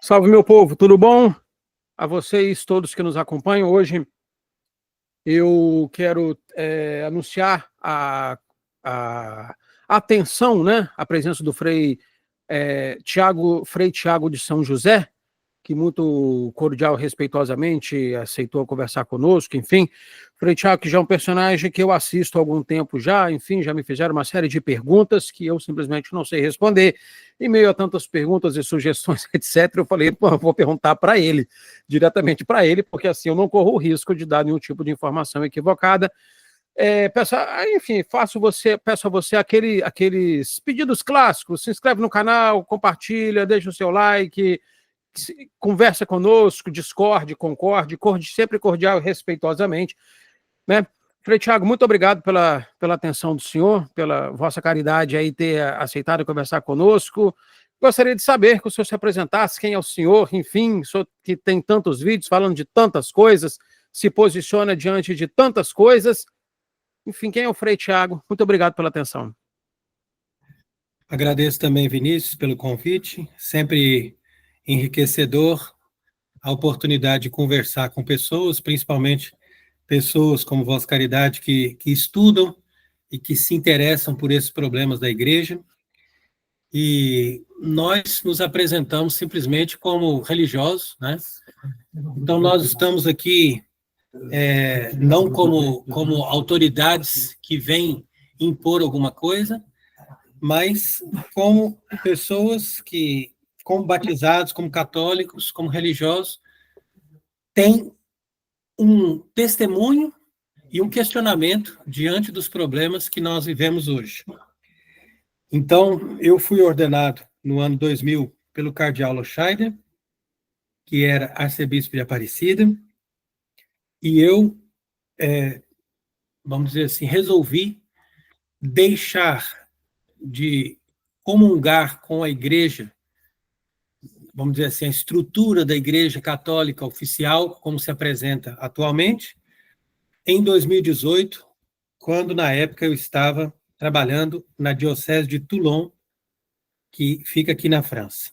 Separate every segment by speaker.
Speaker 1: Salve, meu povo, tudo bom? A vocês todos que nos acompanham, hoje eu quero anunciar a atenção, né, a presença do Frei Tiago de São José, que muito cordial e respeitosamente aceitou conversar conosco, enfim. Frei Tiago, que já é um personagem que eu assisto há algum tempo já, enfim, já me fizeram uma série de perguntas que eu simplesmente não sei responder. Em meio a tantas perguntas e sugestões, etc., eu falei, pô, eu vou perguntar para ele, diretamente para ele, porque assim eu não corro o risco de dar nenhum tipo de informação equivocada. Enfim, peço a você aqueles pedidos clássicos: se inscreve no canal, compartilha, deixa o seu like, conversa conosco, discorde, concorde sempre cordial e respeitosamente, né? Frei Tiago, muito obrigado pela atenção do senhor, pela vossa caridade aí ter aceitado conversar conosco. Gostaria de saber que o senhor se apresentasse, quem é o senhor, enfim, o senhor que tem tantos vídeos falando de tantas coisas, se posiciona diante de tantas coisas. Enfim, quem é o Frei Tiago? Muito obrigado pela atenção.
Speaker 2: Agradeço também, Vinícius, pelo convite. Sempre enriquecedor a oportunidade de conversar com pessoas, principalmente pessoas como Vossa Caridade, que estudam e que se interessam por esses problemas da igreja. E nós nos apresentamos simplesmente como religiosos, né? Então, nós estamos aqui não como autoridades que vêm impor alguma coisa, mas como pessoas que, como batizados, como católicos, como religiosos, têm um testemunho e um questionamento diante dos problemas que nós vivemos hoje. Então, eu fui ordenado no ano 2000 pelo cardeal Loscheider, que era arcebispo de Aparecida, e eu, vamos dizer assim, resolvi deixar de comungar com a igreja, vamos dizer assim, a estrutura da Igreja Católica oficial, como se apresenta atualmente, em 2018, quando, na época, eu estava trabalhando na Diocese de Toulon, que fica aqui na França.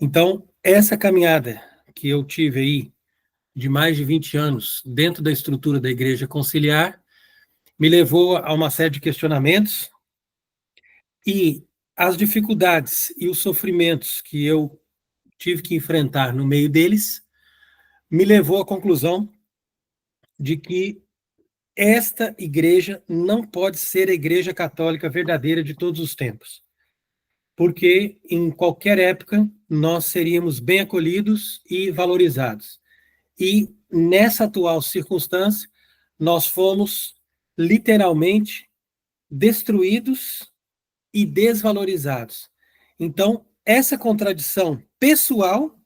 Speaker 2: Então, essa caminhada que eu tive aí, de mais de 20 anos, dentro da estrutura da Igreja Conciliar, me levou a uma série de questionamentos, e as dificuldades e os sofrimentos que eu tive que enfrentar no meio deles, me levou à conclusão de que esta igreja não pode ser a igreja católica verdadeira de todos os tempos, porque em qualquer época nós seríamos bem acolhidos e valorizados. E nessa atual circunstância, nós fomos literalmente destruídos e desvalorizados. Então, essa contradição pessoal,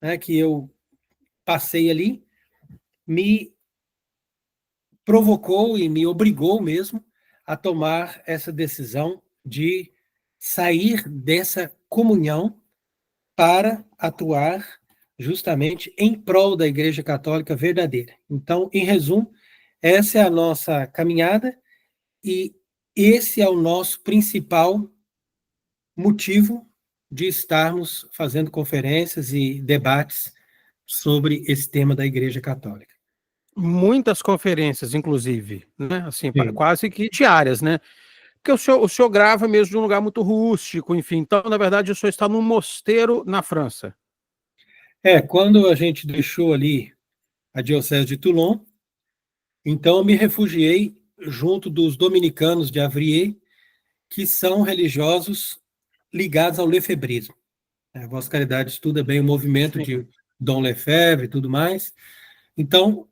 Speaker 2: né, que eu passei ali, me provocou e me obrigou mesmo a tomar essa decisão de sair dessa comunhão para atuar justamente em prol da Igreja Católica verdadeira. Então, em resumo, essa é a nossa caminhada e esse é o nosso principal motivo de estarmos fazendo conferências e debates sobre esse tema da Igreja Católica.
Speaker 1: Muitas conferências, inclusive, né? Assim,
Speaker 2: Sim.
Speaker 1: quase que diárias, né? Porque o senhor grava mesmo de um lugar muito rústico, enfim. Então, na verdade, o senhor está num mosteiro na França.
Speaker 2: Quando a gente deixou ali a Diocese de Toulon, então eu me refugiei junto dos dominicanos de Avrier, que são religiosos ligados ao lefebrismo. A Vossa Caridade estuda bem o movimento de Dom Lefebvre e tudo mais. Então,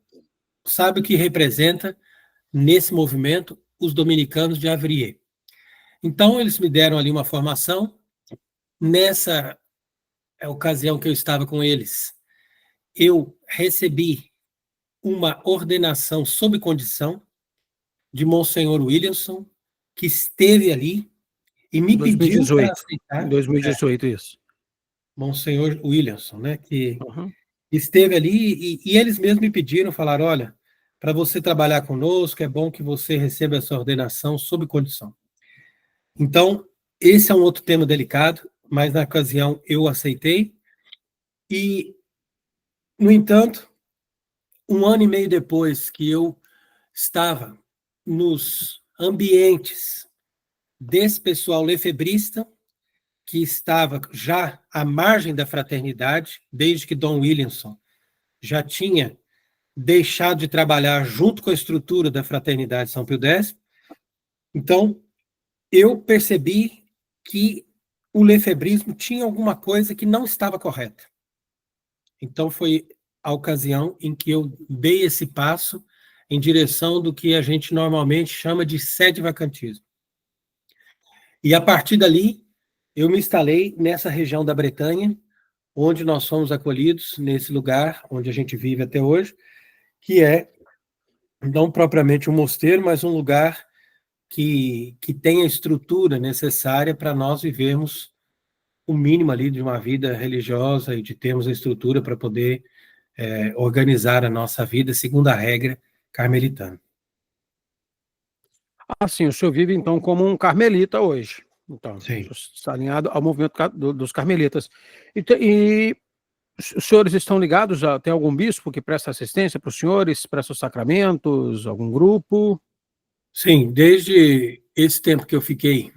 Speaker 2: sabe o que representa nesse movimento os dominicanos de Avrier. Então, eles me deram ali uma formação. Nessa ocasião que eu estava com eles, eu recebi uma ordenação sob condição de Monsenhor Williamson, que esteve ali e me pediu para
Speaker 1: 2018. Em
Speaker 2: aceitar.
Speaker 1: 2018, isso.
Speaker 2: Monsenhor Williamson, né, que
Speaker 1: Uhum.
Speaker 2: esteve ali e eles mesmos me pediram, falaram, olha, para você trabalhar conosco, é bom que você receba essa ordenação sob condição. Então, esse é um outro tema delicado, mas na ocasião eu aceitei, E, no entanto, 1 ano e meio depois que eu estava nos ambientes desse pessoal lefebrista, que estava já à margem da fraternidade, desde que Dom Williamson já tinha deixado de trabalhar junto com a estrutura da Fraternidade São Pio X. Então, eu percebi que o lefebrismo tinha alguma coisa que não estava correta. Então, foi a ocasião em que eu dei esse passo em direção do que a gente normalmente chama de sede-vacantismo. E, a partir dali, eu me instalei nessa região da Bretanha, onde nós fomos acolhidos, nesse lugar onde a gente vive até hoje, que é não propriamente um mosteiro, mas um lugar que tem a estrutura necessária para nós vivermos o mínimo ali de uma vida religiosa e de termos a estrutura para poder organizar a nossa vida segundo a regra carmelitana.
Speaker 1: Assim, o senhor vive, então, como um carmelita hoje. Então,
Speaker 2: Sim.
Speaker 1: está alinhado ao movimento dos carmelitas. E os senhores estão ligados tem algum bispo que presta assistência para os senhores, presta os sacramentos, algum grupo?
Speaker 2: Sim, desde esse tempo que eu fiquei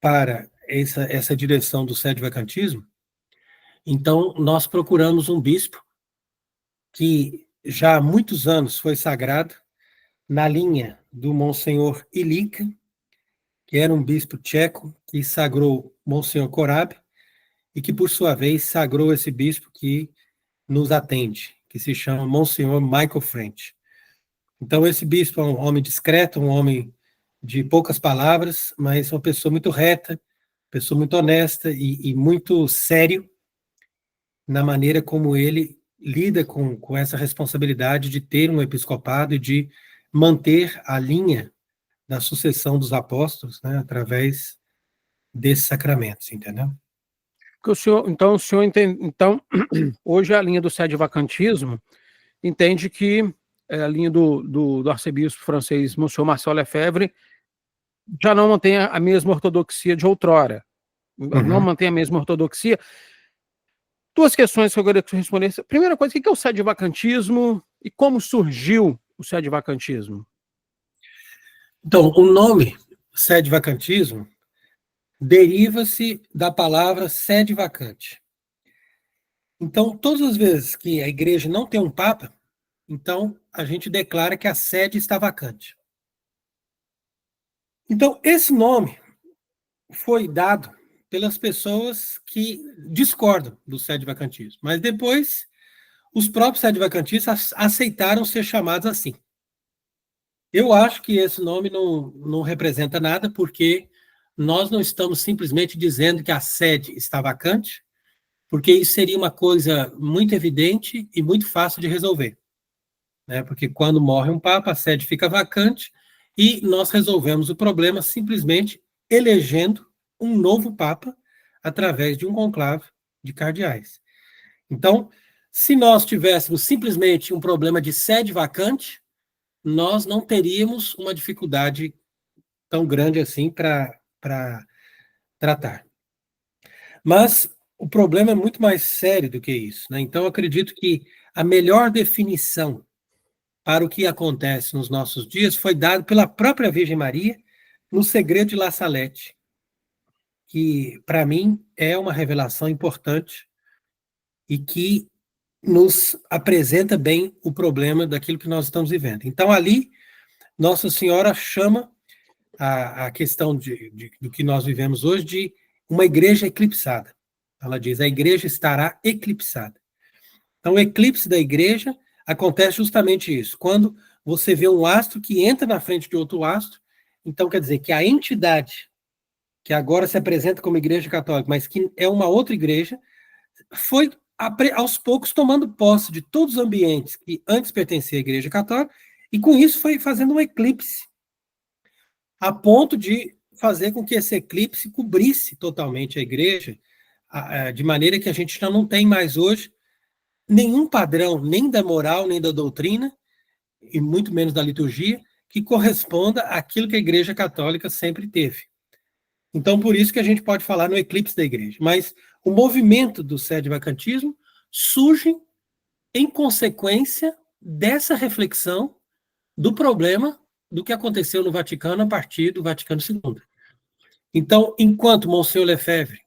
Speaker 2: para essa direção do sede-vacantismo, então nós procuramos um bispo que já há muitos anos foi sagrado, na linha do Monsenhor Ilica, que era um bispo tcheco que sagrou Monsenhor Korab, e que, por sua vez, sagrou esse bispo que nos atende, que se chama Monsenhor Michael French. Então, esse bispo é um homem discreto, um homem de poucas palavras, mas uma pessoa muito reta, pessoa muito honesta e muito sério na maneira como ele lida com essa responsabilidade de ter um episcopado e de manter a linha da sucessão dos apóstolos, né, através desses sacramentos, entendeu?
Speaker 1: Que o senhor entende, então, hoje a linha do sede-vacantismo entende que a linha do arcebispo francês Monsieur Marcel Lefebvre já não mantém a mesma ortodoxia de outrora. Não mantém a mesma ortodoxia. Duas questões que eu gostaria que você respondesse. Primeira coisa, o que é o sede-vacantismo e como surgiu o sede-vacantismo?
Speaker 2: Então, o nome sede-vacantismo deriva-se da palavra sede vacante. Então, todas as vezes que a igreja não tem um papa, então a gente declara que a sede está vacante. Então, esse nome foi dado pelas pessoas que discordam do sede-vacantismo, mas depois os próprios sede-vacantistas aceitaram ser chamados assim. Eu acho que esse nome não representa nada, porque nós não estamos simplesmente dizendo que a sede está vacante, porque isso seria uma coisa muito evidente e muito fácil de resolver, né? Porque quando morre um papa, a sede fica vacante e nós resolvemos o problema simplesmente elegendo um novo papa através de um conclave de cardeais. Então, se nós tivéssemos simplesmente um problema de sede vacante, nós não teríamos uma dificuldade tão grande assim para tratar. Mas o problema é muito mais sério do que isso, né? Então, eu acredito que a melhor definição para o que acontece nos nossos dias foi dada pela própria Virgem Maria no Segredo de La Salette, que, para mim, é uma revelação importante e que nos apresenta bem o problema daquilo que nós estamos vivendo. Então, ali, Nossa Senhora chama a questão do que nós vivemos hoje de uma igreja eclipsada. Ela diz, a igreja estará eclipsada. Então, o eclipse da igreja acontece justamente isso. Quando você vê um astro que entra na frente de outro astro, então quer dizer que a entidade que agora se apresenta como igreja católica, mas que é uma outra igreja, foi aos poucos tomando posse de todos os ambientes que antes pertenciam à igreja católica, e com isso foi fazendo um eclipse, a ponto de fazer com que esse eclipse cobrisse totalmente a igreja, de maneira que a gente já não tem mais hoje nenhum padrão, nem da moral, nem da doutrina, e muito menos da liturgia, que corresponda àquilo que a Igreja Católica sempre teve. Então, por isso que a gente pode falar no eclipse da igreja. Mas o movimento do sede-vacantismo surge em consequência dessa reflexão do problema do que aconteceu no Vaticano a partir do Vaticano II. Então, enquanto Monsenhor Lefebvre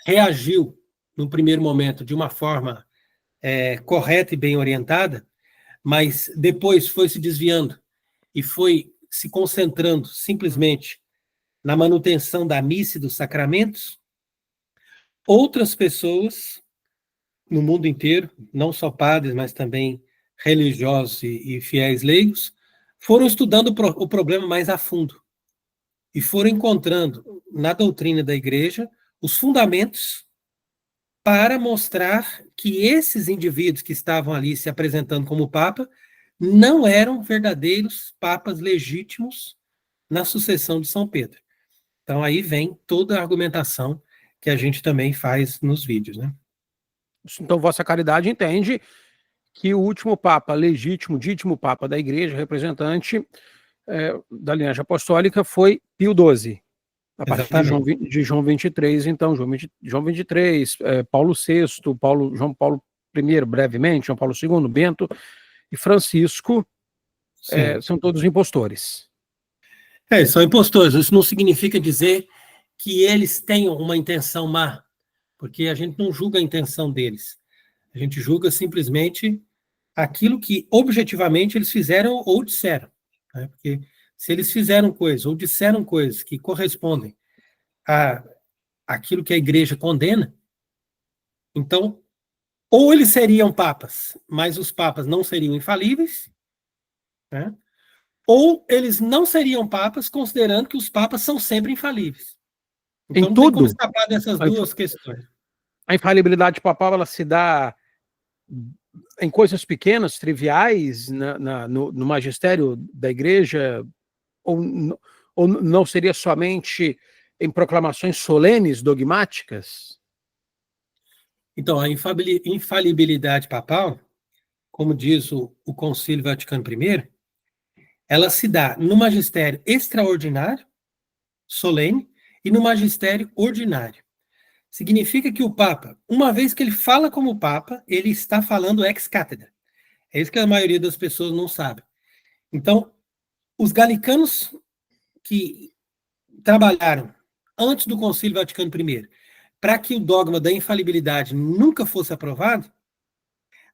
Speaker 2: reagiu, no primeiro momento, de uma forma correta e bem orientada, mas depois foi se desviando e foi se concentrando simplesmente na manutenção da missa e dos sacramentos, outras pessoas no mundo inteiro, não só padres, mas também religiosos e fiéis leigos, foram estudando o problema mais a fundo e foram encontrando na doutrina da Igreja os fundamentos para mostrar que esses indivíduos que estavam ali se apresentando como Papa não eram verdadeiros papas legítimos na sucessão de São Pedro. Então aí vem toda a argumentação que a gente também faz nos vídeos, né?
Speaker 1: Então, Vossa Caridade entende que o último Papa legítimo, dídimo Papa da Igreja, representante da linhagem apostólica, foi Pio XII, a partir de João 23, então, João 23, Paulo VI, João Paulo I, brevemente, João Paulo II, Bento e Francisco, são todos impostores.
Speaker 2: São impostores. Isso não significa dizer que eles tenham uma intenção má, porque a gente não julga a intenção deles. A gente julga simplesmente aquilo que objetivamente eles fizeram ou disseram. Né? Porque se eles fizeram coisas ou disseram coisas que correspondem àquilo que a Igreja condena, então, ou eles seriam papas, mas os papas não seriam infalíveis, né? Ou eles não seriam papas, considerando que os papas são sempre infalíveis. Então, não tem como escapar dessas duas questões.
Speaker 1: A infalibilidade papal, ela se dá em coisas pequenas, triviais, no magistério da Igreja, ou não seria somente em proclamações solenes, dogmáticas?
Speaker 2: Então, a infalibilidade papal, como diz o Concílio Vaticano I, ela se dá no magistério extraordinário, solene, e no magistério ordinário. Significa que o Papa, uma vez que ele fala como Papa, ele está falando ex cátedra. É isso que a maioria das pessoas não sabe. Então, os galicanos que trabalharam antes do Concílio Vaticano I para que o dogma da infalibilidade nunca fosse aprovado,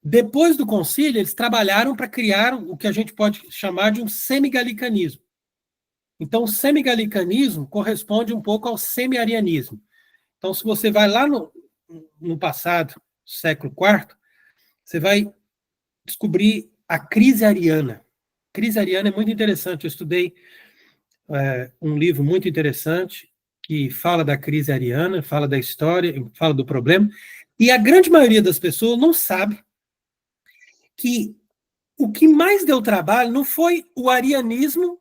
Speaker 2: depois do concílio, eles trabalharam para criar o que a gente pode chamar de um semigalicanismo. Então, o semigalicanismo corresponde um pouco ao semi-arianismo. Então, se você vai lá no passado, século IV, você vai descobrir a crise ariana. A crise ariana é muito interessante. Eu estudei um livro muito interessante que fala da crise ariana, fala da história, fala do problema. E a grande maioria das pessoas não sabe que o que mais deu trabalho não foi o arianismo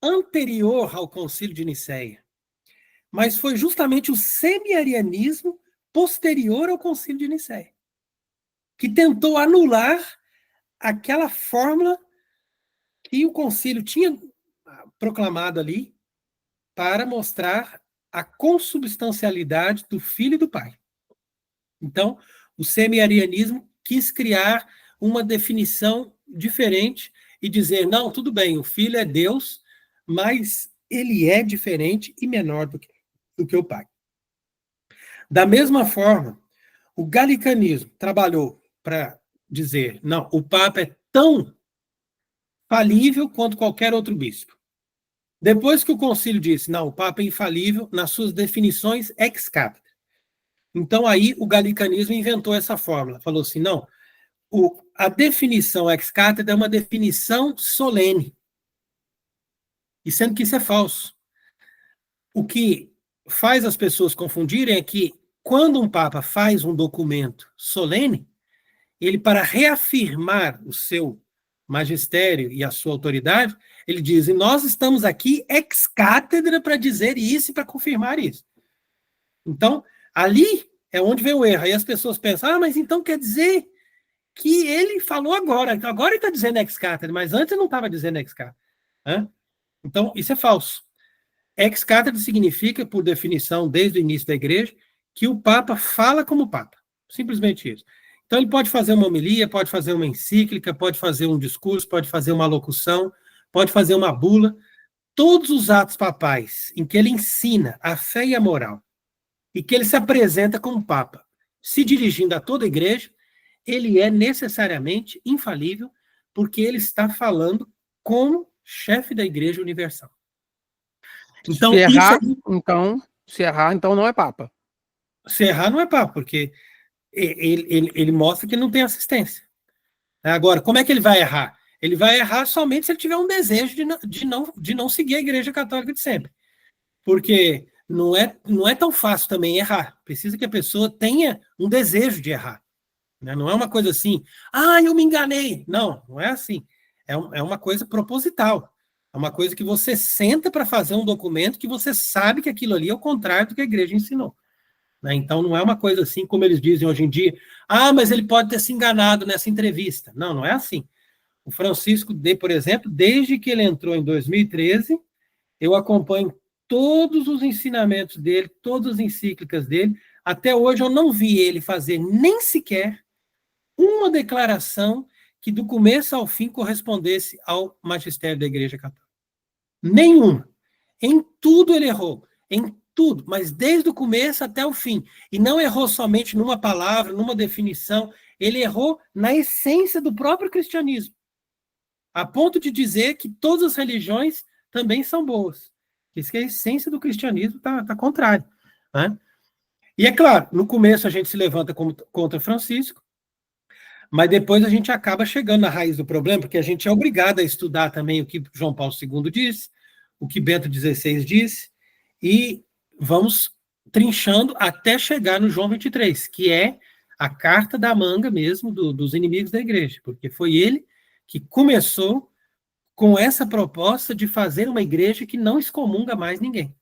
Speaker 2: anterior ao Concílio de Nicéia, mas foi justamente o semi-arianismo posterior ao Concílio de Nicéia, que tentou anular aquela fórmula que o concílio tinha proclamado ali para mostrar a consubstancialidade do Filho e do Pai. Então, o semi-arianismo quis criar uma definição diferente e dizer, não, tudo bem, o Filho é Deus, mas ele é diferente e menor do que o Pai. Da mesma forma, o galicanismo trabalhou para dizer, não, o Papa é tão falível quanto qualquer outro bispo. Depois que o concílio disse, não, o Papa é infalível nas suas definições ex cátedra. Então aí o galicanismo inventou essa fórmula, falou assim, não, a definição ex cátedra é uma definição solene. E sendo que isso é falso. O que faz as pessoas confundirem é que quando um Papa faz um documento solene, ele, para reafirmar o seu magistério e a sua autoridade, ele diz, e nós estamos aqui ex cátedra para dizer isso e para confirmar isso. Então, ali é onde vem o erro. Aí as pessoas pensam, mas então quer dizer que ele falou agora. Então, agora ele está dizendo ex cátedra, mas antes ele não estava dizendo ex cátedra. Então, isso é falso. Ex cátedra significa, por definição, desde o início da igreja, que o Papa fala como Papa. Simplesmente isso. Então, ele pode fazer uma homilia, pode fazer uma encíclica, pode fazer um discurso, pode fazer uma locução, pode fazer uma bula. Todos os atos papais em que ele ensina a fé e a moral, e que ele se apresenta como Papa, se dirigindo a toda a igreja, ele é necessariamente infalível, porque ele está falando como chefe da Igreja Universal. Então,
Speaker 1: se errar, então não é Papa.
Speaker 2: Se errar, não é Papa, porque ele mostra que não tem assistência. Agora, como é que ele vai errar? Ele vai errar somente se ele tiver um desejo de não seguir a Igreja Católica de sempre. Porque não é tão fácil também errar. Precisa que a pessoa tenha um desejo de errar. Não é uma coisa assim, eu me enganei. Não é assim. É uma coisa proposital. É uma coisa que você senta para fazer um documento que você sabe que aquilo ali é o contrário do que a igreja ensinou. Então, não é uma coisa assim, como eles dizem hoje em dia, mas ele pode ter se enganado nessa entrevista. Não é assim. O Francisco, por exemplo, desde que ele entrou em 2013, eu acompanho todos os ensinamentos dele, todas as encíclicas dele. Até hoje eu não vi ele fazer nem sequer uma declaração que do começo ao fim correspondesse ao magistério da Igreja Católica. Nenhuma. Em tudo ele errou. Em tudo, mas desde o começo até o fim. E não errou somente numa palavra, numa definição. Ele errou na essência do próprio cristianismo. A ponto de dizer que todas as religiões também são boas. Isso que a essência do cristianismo está contrária. Né? E é claro, no começo a gente se levanta contra Francisco, mas depois a gente acaba chegando na raiz do problema, porque a gente é obrigado a estudar também o que João Paulo II disse, o que Bento XVI disse, e vamos trinchando até chegar no João 23, que é a carta da manga mesmo dos inimigos da igreja, porque foi ele que começou com essa proposta de fazer uma igreja que não excomunga mais ninguém.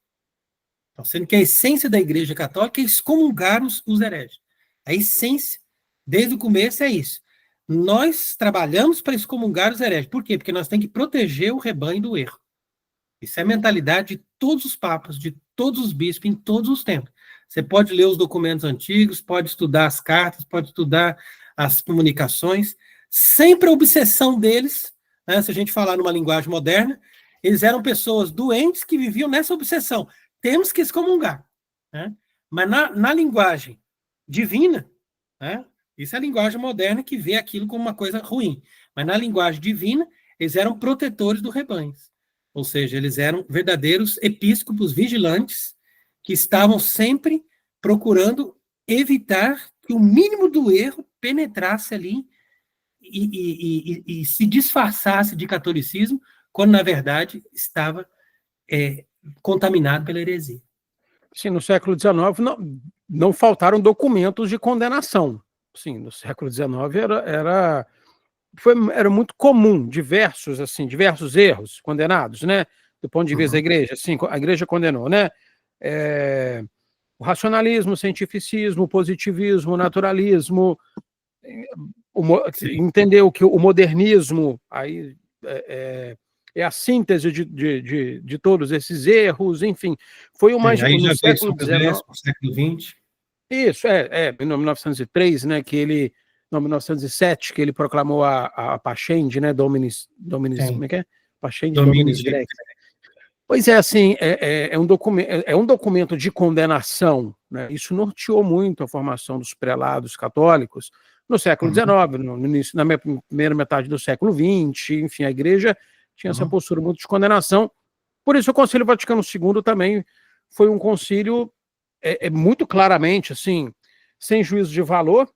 Speaker 2: Então, sendo que a essência da igreja católica é excomungar os hereges. A essência, desde o começo, é isso. Nós trabalhamos para excomungar os hereges. Por quê? Porque nós temos que proteger o rebanho do erro. Isso é a mentalidade de todos os papas, de todos os bispos, em todos os tempos. Você pode ler os documentos antigos, pode estudar as cartas, pode estudar as comunicações. Sempre a obsessão deles, né, se a gente falar numa linguagem moderna, eles eram pessoas doentes que viviam nessa obsessão. Temos que excomungar. Né? Mas na linguagem divina, né, isso é a linguagem moderna que vê aquilo como uma coisa ruim. Mas na linguagem divina, eles eram protetores do rebanho. Ou seja, eles eram verdadeiros episcopos vigilantes que estavam sempre procurando evitar que o mínimo do erro penetrasse ali e se disfarçasse de catolicismo, quando, na verdade, estava contaminado pela heresia.
Speaker 1: Sim, no século XIX não faltaram documentos de condenação. Sim, no século XIX era muito comum diversos erros condenados, né? Do ponto de vista da igreja, sim, a igreja condenou, né? O racionalismo, o cientificismo, o positivismo, o naturalismo, entendeu que o modernismo aí é a síntese de todos esses erros, enfim, foi uma
Speaker 2: aí
Speaker 1: no
Speaker 2: já
Speaker 1: século XIX,
Speaker 2: século XX.
Speaker 1: Isso, em 1903, né, que ele, não, 1907, que ele proclamou a Pascendi, né, Dominis, como é que é? Pascendi Dominis Grex. Pois é, assim, é um documento de condenação, né, isso norteou muito a formação dos prelados católicos no século XIX, no início, na primeira metade do século XX, enfim, a igreja tinha essa postura muito de condenação, por isso o Concílio Vaticano II também foi um concílio muito claramente, assim, sem juízo de valor,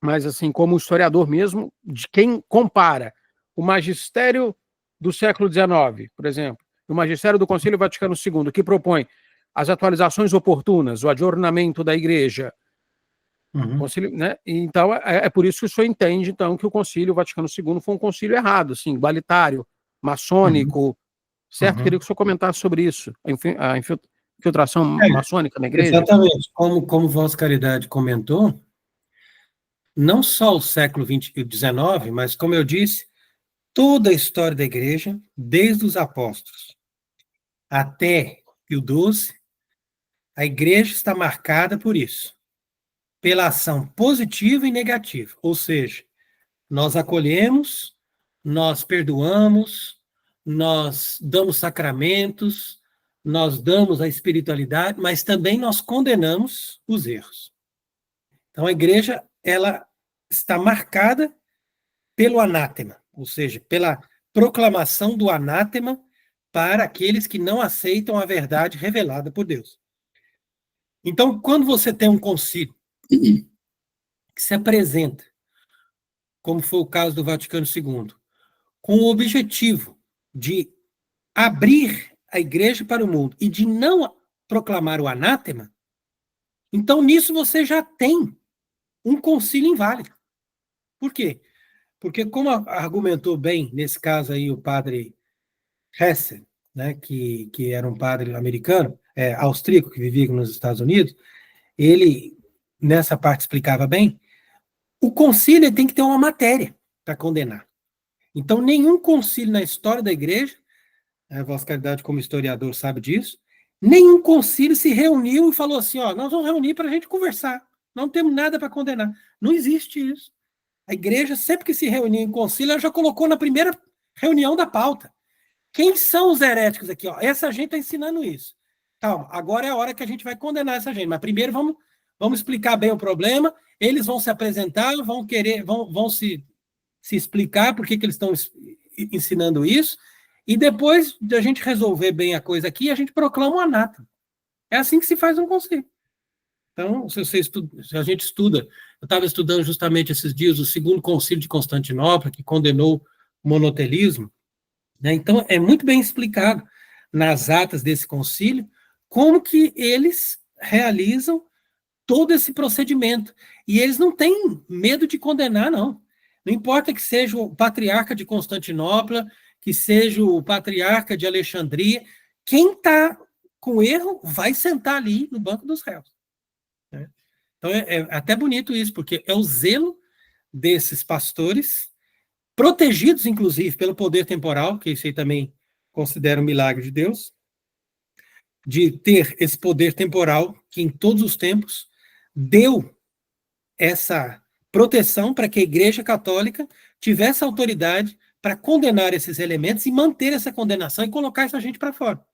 Speaker 1: mas assim, como historiador mesmo, de quem compara o magistério do século XIX, por exemplo, o magistério do Concílio Vaticano II, que propõe as atualizações oportunas, o adornamento da igreja, concílio, né? Então, é por isso que o senhor entende, então, que o Concílio Vaticano II foi um concílio errado, assim, igualitário, maçônico, certo? Queria que o senhor comentasse sobre isso, a infiltração maçônica na igreja.
Speaker 2: Exatamente. Como Vossa Caridade comentou, não só o século XIX, mas, como eu disse, toda a história da igreja, desde os apóstolos até Pio XII, A igreja está marcada por isso, pela ação positiva e negativa, ou seja, nós acolhemos, nós perdoamos, nós damos sacramentos, nós damos a espiritualidade, mas também nós condenamos os erros. Então a igreja, ela está marcada pelo anátema, ou seja, pela proclamação do anátema para aqueles que não aceitam a verdade revelada por Deus. Então, quando você tem um concílio que se apresenta, como foi o caso do Vaticano II, com o objetivo de abrir a igreja para o mundo e de não proclamar o anátema, então nisso você já tem um concílio inválido. Por quê? Porque, como argumentou bem, nesse caso aí, o padre Hesse, né, que era um padre americano, austríaco, que vivia nos Estados Unidos, ele, nessa parte, explicava bem, o concílio tem que ter uma matéria para condenar. Então, nenhum concílio na história da igreja, a Vossa Caridade como historiador sabe disso, nenhum concílio se reuniu e falou assim, nós vamos reunir para a gente conversar, não temos nada para condenar. Não existe isso. A igreja, sempre que se reunia em concílio, ela já colocou na primeira reunião da pauta. Quem são os heréticos aqui? Essa gente está ensinando isso. Calma, agora é a hora que a gente vai condenar essa gente, mas primeiro vamos explicar bem o problema, eles vão se apresentar, vão se explicar por que eles estão ensinando isso, e depois de a gente resolver bem a coisa aqui, a gente proclama o anátema. É assim que se faz um concílio. Então, se a gente estuda, eu estava estudando justamente esses dias o segundo concílio de Constantinopla, que condenou o monotelismo, né? Então, é muito bem explicado nas atas desse concílio como que eles realizam todo esse procedimento. E eles não têm medo de condenar, não. Não importa que seja o patriarca de Constantinopla, que seja o patriarca de Alexandria, quem está com erro vai sentar ali no banco dos réus. Né? Então é até bonito isso, porque é o zelo desses pastores, protegidos, inclusive, pelo poder temporal, que isso aí também considero um milagre de Deus, de ter esse poder temporal que em todos os tempos deu essa proteção para que a Igreja Católica tivesse autoridade para condenar esses elementos e manter essa condenação e colocar essa gente para fora.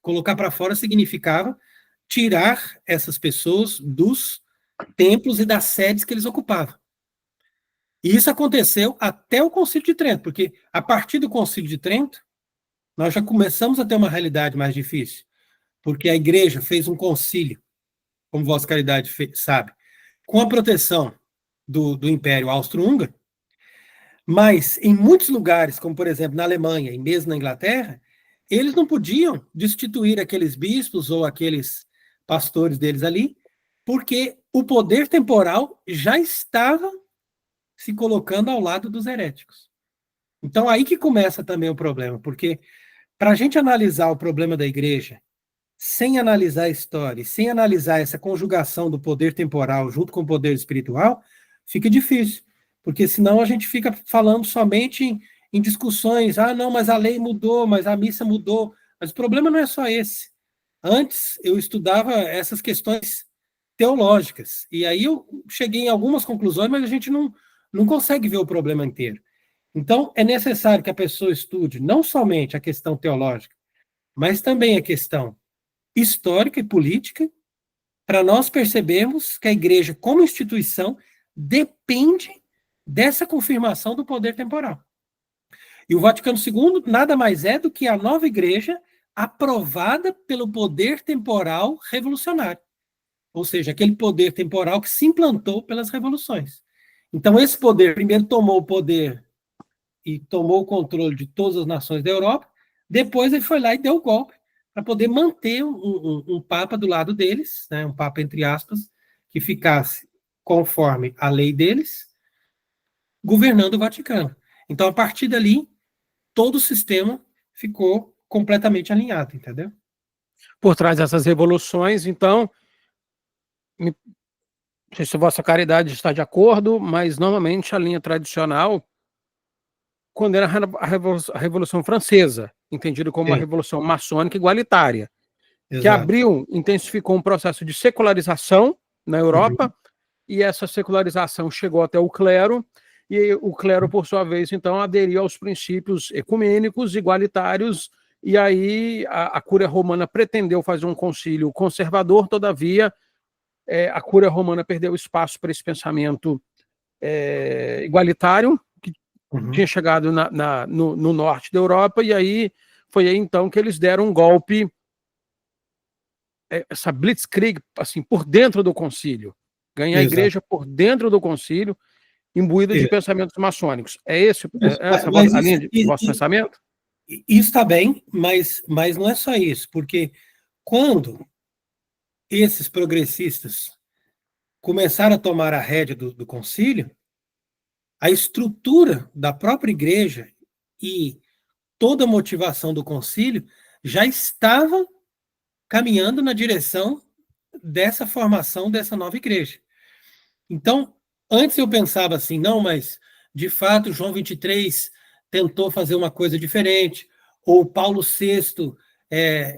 Speaker 2: Colocar para fora significava tirar essas pessoas dos templos e das sedes que eles ocupavam. E isso aconteceu até o Concílio de Trento, porque a partir do Concílio de Trento, nós já começamos a ter uma realidade mais difícil, porque a Igreja fez um concílio, como Vossa Caridade sabe, com a proteção do Império Austro-Húngaro, mas em muitos lugares, como por exemplo na Alemanha e mesmo na Inglaterra, eles não podiam destituir aqueles bispos ou aqueles pastores deles ali, porque o poder temporal já estava se colocando ao lado dos heréticos. Então aí que começa também o problema, porque para a gente analisar o problema da igreja, sem analisar a história, sem analisar essa conjugação do poder temporal junto com o poder espiritual, fica difícil, porque senão a gente fica falando somente em discussões, não, mas a lei mudou, mas a missa mudou, mas o problema não é só esse. Antes eu estudava essas questões teológicas, e aí eu cheguei em algumas conclusões, mas a gente não consegue ver o problema inteiro. Então, é necessário que a pessoa estude não somente a questão teológica, mas também a questão histórica e política, para nós percebermos que a igreja, como instituição, depende dessa confirmação do poder temporal. E o Vaticano II nada mais é do que a nova igreja aprovada pelo poder temporal revolucionário. Ou seja, aquele poder temporal que se implantou pelas revoluções. Então, esse poder primeiro tomou o poder e tomou o controle de todas as nações da Europa, depois ele foi lá e deu o golpe para poder manter um papa do lado deles, né, um papa entre aspas, que ficasse conforme a lei deles, governando o Vaticano. Então, a partir dali, todo o sistema ficou completamente alinhado, entendeu?
Speaker 1: Por trás dessas revoluções, então, não sei se a Vossa Caridade está de acordo, mas normalmente a linha tradicional condena a Revolução Francesa, entendida como uma revolução maçônica igualitária. que abriu, intensificou um processo de secularização na Europa, e essa secularização chegou até o clero, e o clero, por sua vez, então, aderiu aos princípios ecumênicos, igualitários, e aí a Cúria Romana pretendeu fazer um concílio conservador, todavia, a Cúria Romana perdeu espaço para esse pensamento igualitário, que tinha chegado no norte da Europa, e aí foi aí, então, que eles deram um golpe, essa blitzkrieg, assim, por dentro do concílio, ganhar a igreja por dentro do concílio, imbuída de pensamentos maçônicos. Essa a linha de vosso pensamento?
Speaker 2: Isso está bem, mas não é só isso, porque quando esses progressistas começaram a tomar a rédea do concílio, a estrutura da própria igreja e toda a motivação do concílio já estava caminhando na direção dessa formação dessa nova igreja. Então, antes eu pensava assim, não, mas de fato João 23 tentou fazer uma coisa diferente, ou Paulo VI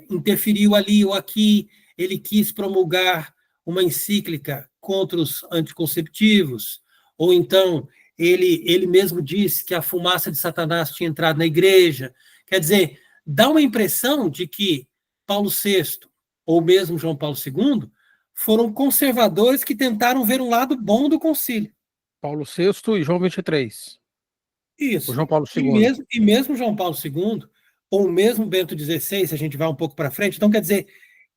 Speaker 2: interferiu ali ou aqui, ele quis promulgar uma encíclica contra os anticonceptivos, ou então ele mesmo disse que a fumaça de Satanás tinha entrado na igreja. Quer dizer, dá uma impressão de que Paulo VI, ou mesmo João Paulo II, foram conservadores que tentaram ver um lado bom do concílio.
Speaker 1: Paulo VI e João 23.
Speaker 2: Isso.
Speaker 1: O João Paulo II.
Speaker 2: E mesmo João Paulo II, ou mesmo Bento XVI, se a gente vai um pouco para frente, então quer dizer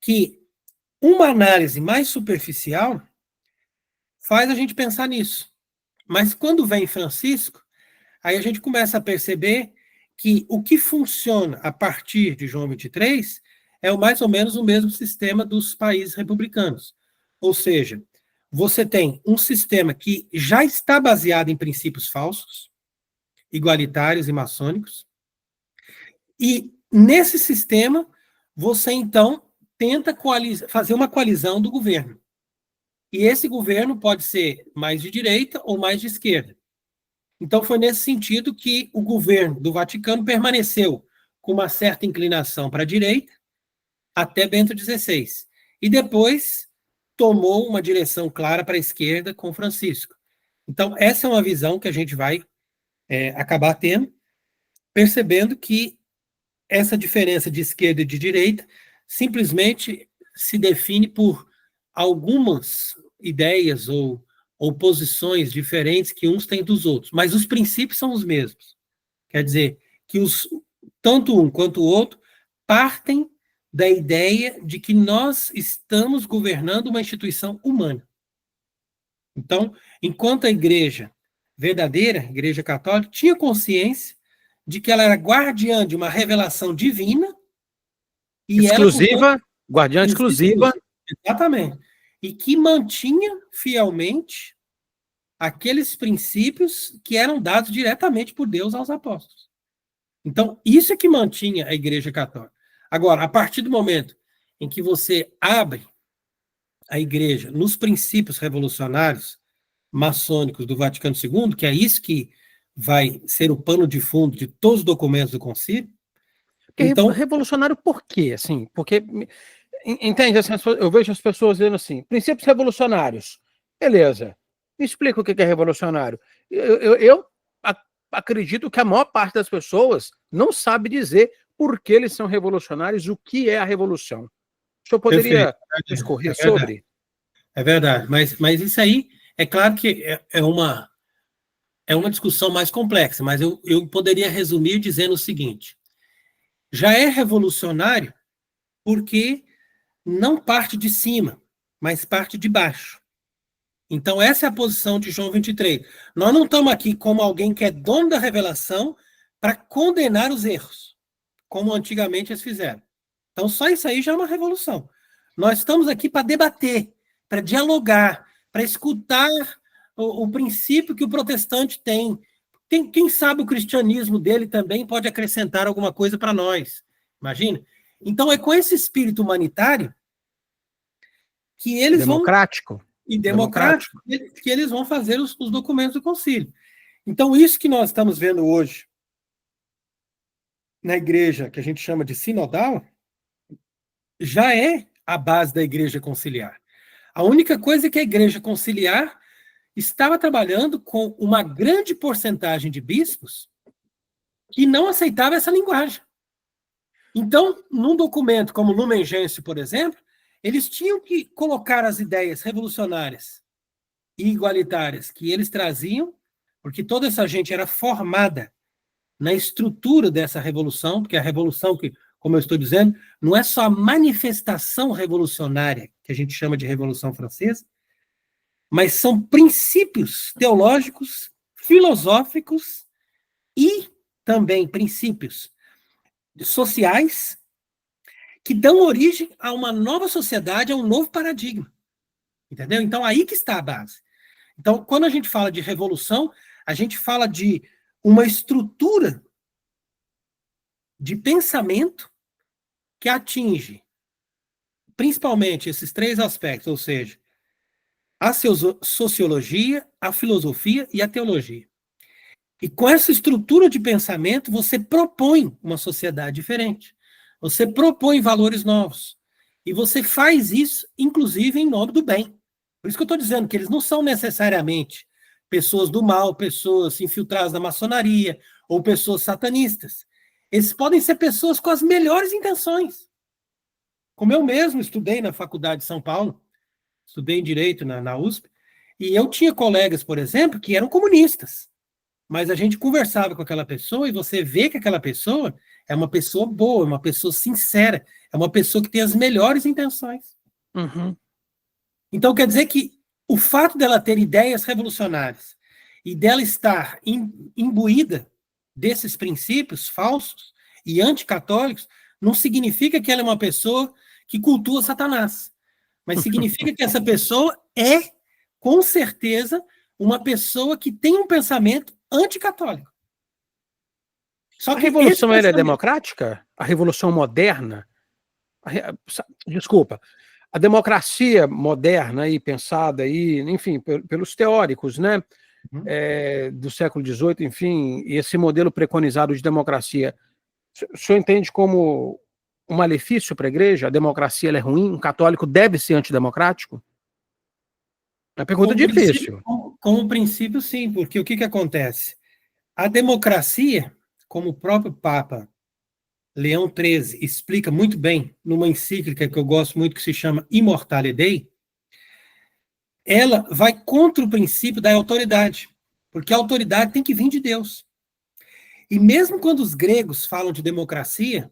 Speaker 2: que uma análise mais superficial faz a gente pensar nisso. Mas quando vem Francisco, aí a gente começa a perceber que o que funciona a partir de João 23 é mais ou menos o mesmo sistema dos países republicanos. Ou seja, você tem um sistema que já está baseado em princípios falsos, igualitários e maçônicos, e nesse sistema você então tenta fazer uma coalizão do governo. E esse governo pode ser mais de direita ou mais de esquerda. Então foi nesse sentido que o governo do Vaticano permaneceu com uma certa inclinação para a direita até Bento XVI. E depois tomou uma direção clara para a esquerda com Francisco. Então essa é uma visão que a gente vai acabar tendo, percebendo que essa diferença de esquerda e de direita simplesmente se define por algumas ideias ou posições diferentes que uns têm dos outros, mas os princípios são os mesmos. Quer dizer, que tanto um quanto o outro partem da ideia de que nós estamos governando uma instituição humana. Então, enquanto a igreja verdadeira, a igreja católica, tinha consciência de que ela era guardiã de uma revelação divina e
Speaker 1: exclusiva, portanto, guardiã exclusiva.
Speaker 2: Exatamente. E que mantinha fielmente aqueles princípios que eram dados diretamente por Deus aos apóstolos. Então, isso é que mantinha a Igreja Católica. Agora, a partir do momento em que você abre a Igreja nos princípios revolucionários maçônicos do Vaticano II, que é isso que vai ser o pano de fundo de todos os documentos do concílio.
Speaker 1: Então, revolucionário por quê? Assim, porque, entende, assim, eu vejo as pessoas dizendo assim, princípios revolucionários. Beleza, me explica o que é revolucionário. Eu acredito que a maior parte das pessoas não sabe dizer por que eles são revolucionários, o que é a revolução. O senhor poderia discorrer sobre?
Speaker 2: É verdade, mas isso aí, é claro que é uma discussão mais complexa, mas eu poderia resumir dizendo o seguinte: já é revolucionário porque não parte de cima, mas parte de baixo. Então, essa é a posição de João 23. Nós não estamos aqui como alguém que é dono da revelação para condenar os erros, como antigamente eles fizeram. Então, só isso aí já é uma revolução. Nós estamos aqui para debater, para dialogar, para escutar o princípio que o protestante tem. Quem sabe o cristianismo dele também pode acrescentar alguma coisa para nós. Imagina? Então, é com esse espírito humanitário que eles
Speaker 1: democrático.
Speaker 2: Democrático que eles vão fazer os documentos do concílio. Então, isso que nós estamos vendo hoje na igreja, que a gente chama de sinodal, já é a base da Igreja Conciliar. A única coisa é que a Igreja Conciliar estava trabalhando com uma grande porcentagem de bispos que não aceitava essa linguagem. Então, num documento como Lumen Gentium, por exemplo, eles tinham que colocar as ideias revolucionárias e igualitárias que eles traziam, porque toda essa gente era formada na estrutura dessa revolução, porque a revolução que, como eu estou dizendo, não é só a manifestação revolucionária, que a gente chama de Revolução Francesa, mas são princípios teológicos, filosóficos e também princípios sociais que dão origem a uma nova sociedade, a um novo paradigma. Entendeu? Então, aí que está a base. Então, quando a gente fala de revolução, a gente fala de uma estrutura de pensamento que atinge principalmente esses três aspectos, ou seja, a sociologia, a filosofia e a teologia. E com essa estrutura de pensamento, você propõe uma sociedade diferente. Você propõe valores novos. E você faz isso, inclusive, em nome do bem. Por isso que eu estou dizendo que eles não são necessariamente pessoas do mal, pessoas infiltradas na maçonaria, ou pessoas satanistas. Eles podem ser pessoas com as melhores intenções. Como eu mesmo estudei na Faculdade de São Paulo, estudei em Direito na USP, e eu tinha colegas, por exemplo, que eram comunistas. Mas a gente conversava com aquela pessoa e você vê que aquela pessoa é uma pessoa boa, uma pessoa sincera, é uma pessoa que tem as melhores intenções.
Speaker 1: Uhum.
Speaker 2: Então, quer dizer que o fato dela ter ideias revolucionárias e dela estar imbuída desses princípios falsos e anticatólicos não significa que ela é uma pessoa que cultua Satanás. Mas significa que essa pessoa é, com certeza, uma pessoa que tem um pensamento anticatólico.
Speaker 1: Só que a revolução ela é democrática? A revolução moderna? Desculpa. A democracia moderna e pensada aí, enfim, pelos teóricos, né, do século XVIII, enfim, e esse modelo preconizado de democracia, o senhor entende como um malefício para a igreja? A democracia ela é ruim? Um católico deve ser antidemocrático? É uma pergunta difícil.
Speaker 2: Como princípio, sim, porque o que acontece? A democracia, como o próprio Papa Leão XIII explica muito bem, numa encíclica que eu gosto muito, que se chama Immortale Dei, ela vai contra o princípio da autoridade, porque a autoridade tem que vir de Deus. E mesmo quando os gregos falam de democracia,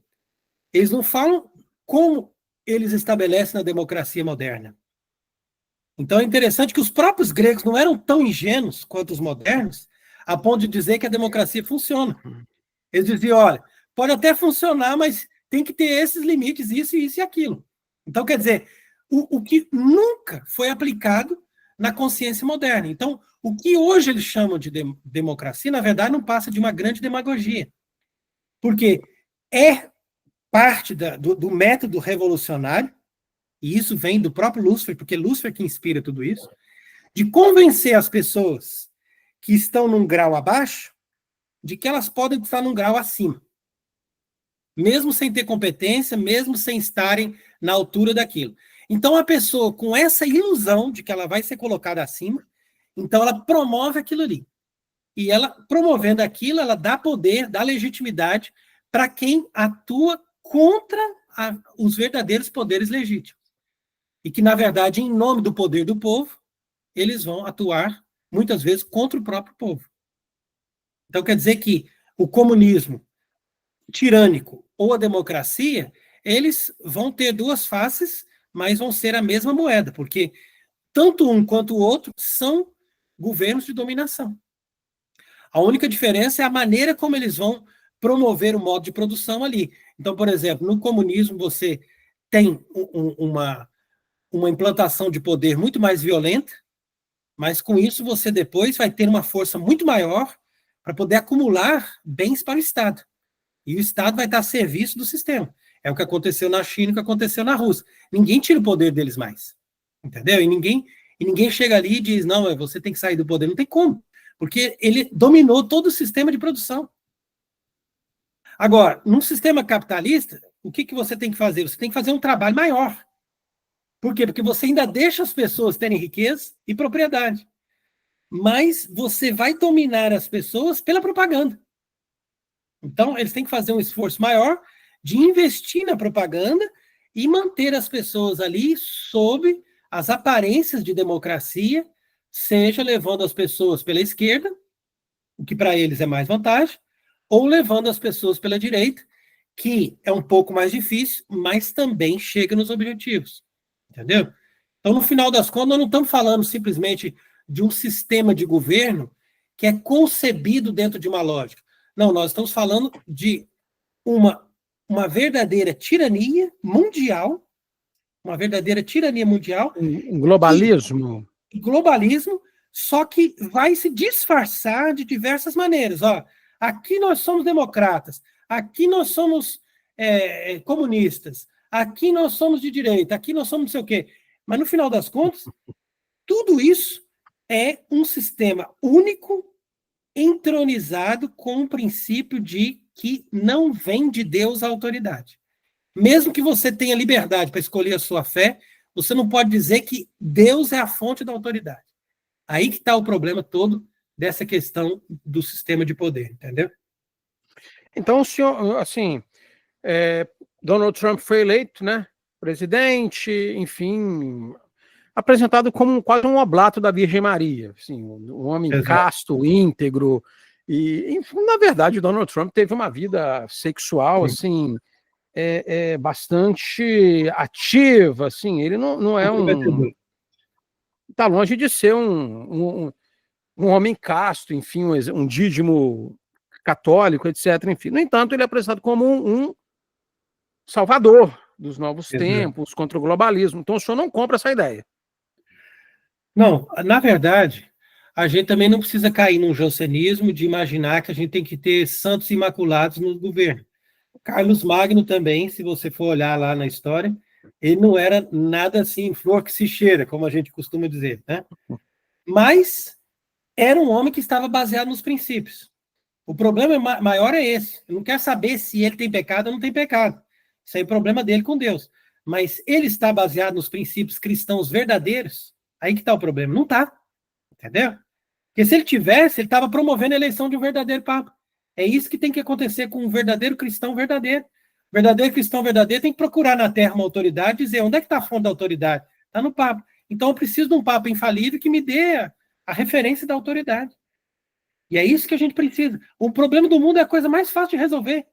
Speaker 2: eles não falam como eles estabelecem na democracia moderna. Então é interessante que os próprios gregos não eram tão ingênuos quanto os modernos, a ponto de dizer que a democracia funciona. Eles diziam, olha, pode até funcionar, mas tem que ter esses limites, isso e aquilo. Então, quer dizer, o que nunca foi aplicado na consciência moderna. Então, o que hoje eles chamam de democracia, na verdade, não passa de uma grande demagogia. Porque é parte do método revolucionário, e isso vem do próprio Lúcifer, porque Lúcifer que inspira tudo isso, de convencer as pessoas que estão num grau abaixo de que elas podem estar num grau acima. Mesmo sem ter competência, mesmo sem estarem na altura daquilo. Então, a pessoa com essa ilusão de que ela vai ser colocada acima, então ela promove aquilo ali. E ela, promovendo aquilo, ela dá poder, dá legitimidade para quem atua contra os verdadeiros poderes legítimos. E que, na verdade, em nome do poder do povo, eles vão atuar, muitas vezes, contra o próprio povo. Então, quer dizer que o comunismo tirânico ou a democracia, eles vão ter duas faces, mas vão ser a mesma moeda, porque tanto um quanto o outro são governos de dominação. A única diferença é a maneira como eles vão promover o modo de produção ali. Então, por exemplo, no comunismo você tem uma implantação de poder muito mais violenta, mas com isso você depois vai ter uma força muito maior para poder acumular bens para o Estado. E o Estado vai estar a serviço do sistema. É o que aconteceu na China, o que aconteceu na Rússia. Ninguém tira o poder deles mais. Entendeu? E ninguém chega ali e diz, não, você tem que sair do poder. Não tem como. Porque ele dominou todo o sistema de produção. Agora, num sistema capitalista, o que você tem que fazer? Você tem que fazer um trabalho maior. Por quê? Porque você ainda deixa as pessoas terem riqueza e propriedade. Mas você vai dominar as pessoas pela propaganda. Então, eles têm que fazer um esforço maior de investir na propaganda e manter as pessoas ali sob as aparências de democracia, seja levando as pessoas pela esquerda, o que para eles é mais vantagem, ou levando as pessoas pela direita, que é um pouco mais difícil, mas também chega nos objetivos. Entendeu? Então, no final das contas, nós não estamos falando simplesmente de um sistema de governo que é concebido dentro de uma lógica. Não, nós estamos falando de uma verdadeira tirania mundial,
Speaker 1: Um globalismo.
Speaker 2: globalismo, só que vai se disfarçar de diversas maneiras. Ó, aqui nós somos democratas, aqui nós somos comunistas, aqui nós somos de direita, aqui nós somos não sei o quê. Mas, no final das contas, tudo isso é um sistema único, entronizado com o princípio de que não vem de Deus a autoridade. Mesmo que você tenha liberdade para escolher a sua fé, você não pode dizer que Deus é a fonte da autoridade. Aí que está o problema todo dessa questão do sistema de poder, entendeu?
Speaker 1: Então, o senhor, assim, Donald Trump foi eleito, né, presidente, enfim, apresentado como quase um oblato da Virgem Maria, assim, um homem
Speaker 2: Exato.
Speaker 1: casto, íntegro, e, enfim, na verdade, Donald Trump teve uma vida sexual, assim, bastante ativa, assim, ele não é tá longe de ser um homem casto, enfim, um dídimo católico, etc. Enfim, no entanto, ele é apresentado como um salvador dos novos tempos, contra o globalismo. Então, o senhor não compra essa ideia.
Speaker 2: Não, na verdade, a gente também não precisa cair num jansenismo de imaginar que a gente tem que ter santos imaculados no governo. Carlos Magno também, se você for olhar lá na história, ele não era nada assim, flor que se cheira, como a gente costuma dizer, né? Mas era um homem que estava baseado nos princípios. O problema maior é esse. Ele não quer saber se ele tem pecado ou não tem pecado. Isso aí é o problema dele com Deus. Mas ele está baseado nos princípios cristãos verdadeiros, aí que está o problema. Não está. Entendeu? Porque se ele tivesse, ele estava promovendo a eleição de um verdadeiro papa. É isso que tem que acontecer com um verdadeiro cristão verdadeiro. O verdadeiro cristão verdadeiro tem que procurar na terra uma autoridade e dizer onde é que está a fonte da autoridade? Está no papa. Então eu preciso de um papa infalível que me dê a referência da autoridade. E é isso que a gente precisa. O problema do mundo é a coisa mais fácil de resolver.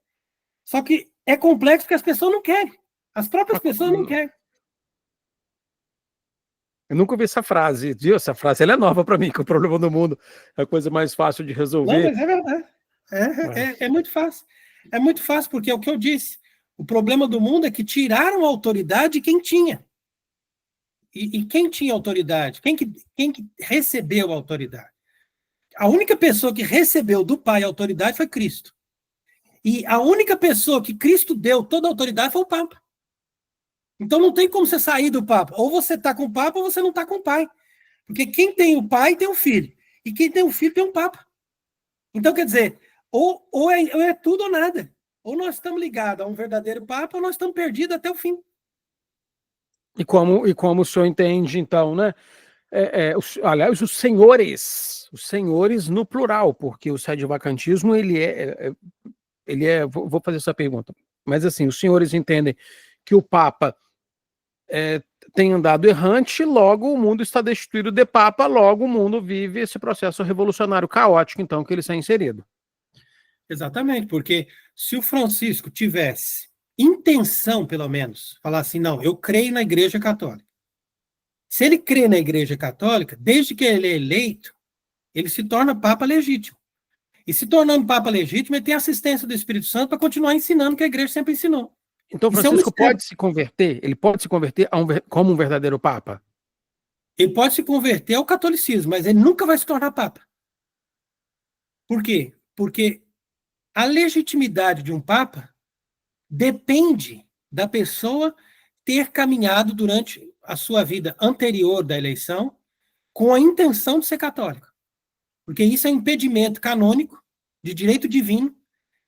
Speaker 2: Só que é complexo porque as pessoas não querem. As próprias pessoas não querem.
Speaker 1: Eu nunca ouvi essa frase, viu? Essa frase ela é nova para mim, que o problema do mundo é a coisa mais fácil de resolver.
Speaker 2: Não, mas é verdade. É muito fácil. É muito fácil, porque é o que eu disse. O problema do mundo é que tiraram a autoridade de quem tinha. E quem tinha autoridade? Quem que recebeu a autoridade? A única pessoa que recebeu do Pai a autoridade foi Cristo. E a única pessoa que Cristo deu toda a autoridade foi o Papa. Então não tem como você sair do Papa. Ou você está com o Papa ou você não está com o Pai. Porque quem tem o Pai tem o Filho. E quem tem o Filho tem o Papa. Então, quer dizer, ou é tudo ou nada. Ou nós estamos ligados a um verdadeiro Papa ou nós estamos perdidos até o fim.
Speaker 1: E como o senhor entende, então, né? Aliás, os senhores no plural, porque o sede-vacantismo, ele é, vou fazer essa pergunta, mas assim, os senhores entendem que o Papa tem andado errante, logo o mundo está destituído de Papa, logo o mundo vive esse processo revolucionário caótico, então, que ele está inserido.
Speaker 2: Exatamente, porque se o Francisco tivesse intenção, pelo menos, falar assim, não, eu creio na Igreja Católica. Se ele crê na Igreja Católica, desde que ele é eleito, ele se torna Papa legítimo. E se tornando Papa legítimo, ele tem assistência do Espírito Santo para continuar ensinando o que a Igreja sempre ensinou.
Speaker 1: Então, Francisco pode se converter? Ele pode se converter como um verdadeiro Papa?
Speaker 2: Ele pode se converter ao catolicismo, mas ele nunca vai se tornar Papa. Por quê? Porque a legitimidade de um Papa depende da pessoa ter caminhado durante a sua vida anterior da eleição com a intenção de ser católico. Porque isso é um impedimento canônico de direito divino,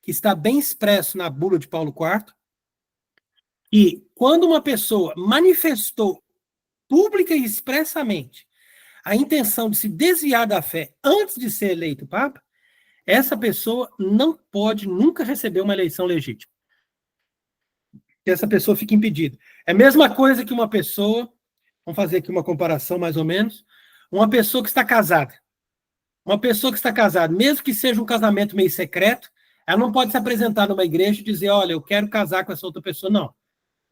Speaker 2: que está bem expresso na bula de Paulo IV, E quando uma pessoa manifestou pública e expressamente a intenção de se desviar da fé antes de ser eleito Papa, essa pessoa não pode nunca receber uma eleição legítima. Essa pessoa fica impedida. É a mesma coisa que uma pessoa, vamos fazer aqui uma comparação mais ou menos, uma pessoa que está casada. Uma pessoa que está casada, mesmo que seja um casamento meio secreto, ela não pode se apresentar numa igreja e dizer, olha, eu quero casar com essa outra pessoa. Não.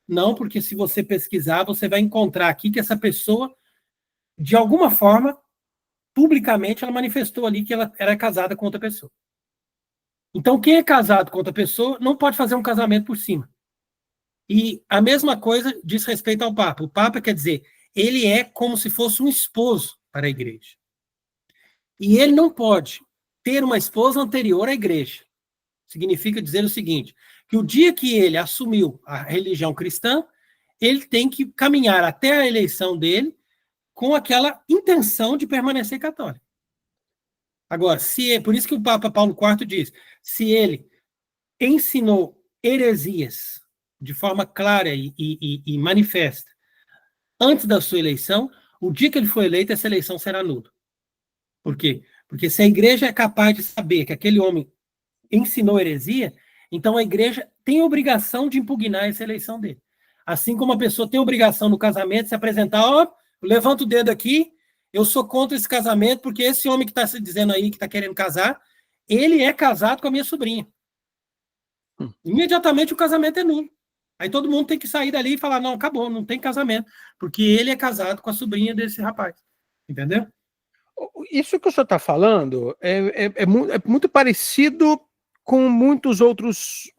Speaker 2: Não, porque se você pesquisar, você vai encontrar aqui que essa pessoa, de alguma forma, publicamente, ela manifestou ali que ela era casada com outra pessoa. Então, quem é casado com outra pessoa não pode fazer um casamento por cima. E a mesma coisa diz respeito ao Papa. O Papa, quer dizer, ele é como se fosse um esposo para a igreja. E ele não pode ter uma esposa anterior à igreja. Significa dizer o seguinte, que o dia que ele assumiu a religião cristã, ele tem que caminhar até a eleição dele com aquela intenção de permanecer católico. Agora, por isso que o Papa Paulo IV diz, se ele ensinou heresias de forma clara e manifesta antes da sua eleição, o dia que ele for eleito, essa eleição será nula. Por quê? Porque se a igreja é capaz de saber que aquele homem ensinou heresia, então a igreja tem a obrigação de impugnar essa eleição dele. Assim como a pessoa tem a obrigação no casamento de se apresentar, ó, levanta o dedo aqui, eu sou contra esse casamento, porque esse homem que está se dizendo aí, que está querendo casar, ele é casado com a minha sobrinha. Imediatamente o casamento é nulo. Aí todo mundo tem que sair dali e falar, não, acabou, não tem casamento, porque ele é casado com a sobrinha desse rapaz. Entendeu?
Speaker 1: Isso que o senhor está falando é muito parecido com muitos outros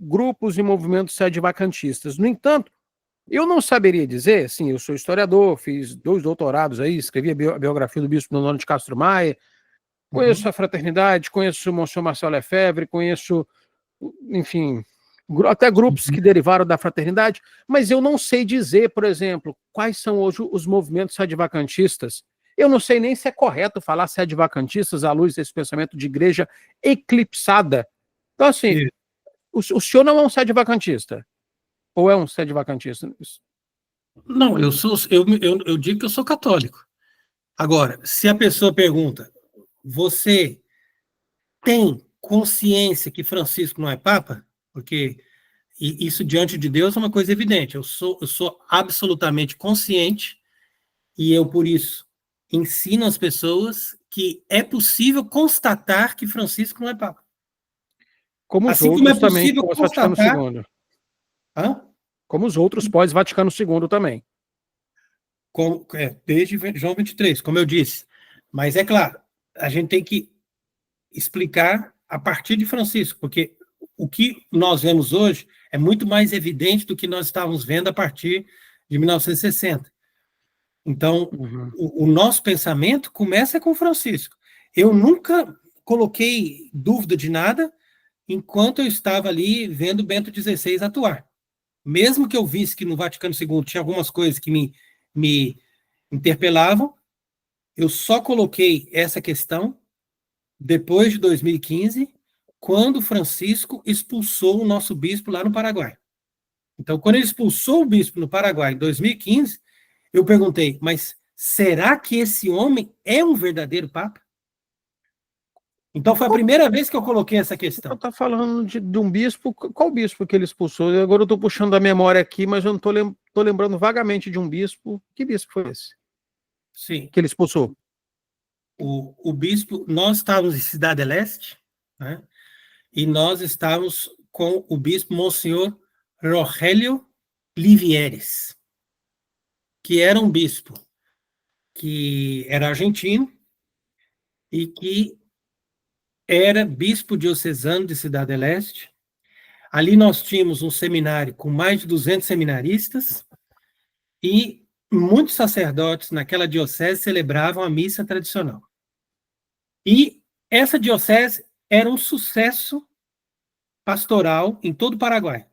Speaker 1: grupos e movimentos sede-vacantistas. No entanto, eu não saberia dizer, sim, eu sou historiador, fiz 2 doutorados aí, escrevi a biografia do bispo Dom de Castro Maia, conheço a Fraternidade, conheço o Monsenhor Marcel Lefebvre, conheço, enfim, até grupos que derivaram da Fraternidade, mas eu não sei dizer, por exemplo, quais são hoje os movimentos sede-vacantistas. Eu não sei nem se é correto falar sede-vacantistas à luz desse pensamento de igreja eclipsada. Então, assim, o senhor não é um sede-vacantista? Ou é um sede-vacantista?
Speaker 2: Não, eu digo que eu sou católico. Agora, se a pessoa pergunta, você tem consciência que Francisco não é Papa? Porque isso diante de Deus é uma coisa evidente. Eu sou absolutamente consciente e eu, por isso, ensino às pessoas que é possível constatar que Francisco não é Papa.
Speaker 1: Como os
Speaker 2: assim como é
Speaker 1: outros também
Speaker 2: possível
Speaker 1: pós-Vaticano
Speaker 2: constatar...
Speaker 1: II.
Speaker 2: Hã?
Speaker 1: Como os outros pós-Vaticano II também.
Speaker 2: Desde João 23, como eu disse. Mas é claro, a gente tem que explicar a partir de Francisco, porque o que nós vemos hoje é muito mais evidente do que nós estávamos vendo a partir de 1960. Então, o nosso pensamento começa com Francisco. Eu nunca coloquei dúvida de nada enquanto eu estava ali vendo Bento XVI atuar. Mesmo que eu visse que no Vaticano II tinha algumas coisas que me interpelavam, eu só coloquei essa questão depois de 2015, quando Francisco expulsou o nosso bispo lá no Paraguai. Então, quando ele expulsou o bispo no Paraguai em 2015, eu perguntei, mas será que esse homem é um verdadeiro Papa? Então, foi a primeira vez que eu coloquei essa questão.
Speaker 1: Você está falando de um bispo, qual bispo que ele expulsou? Agora eu estou puxando a memória aqui, mas eu não estou lembrando vagamente de um bispo. Que bispo foi esse?
Speaker 2: Sim.
Speaker 1: Que ele expulsou?
Speaker 2: O bispo, nós estávamos em Cidade Leste, né? E nós estávamos com o bispo Monsenhor Rogelio Livieres, que era um bispo que era argentino e que era bispo diocesano de Cidade Leste. Ali nós tínhamos um seminário com mais de 200 seminaristas e muitos sacerdotes naquela diocese celebravam a missa tradicional. E essa diocese era um sucesso pastoral em todo o Paraguai.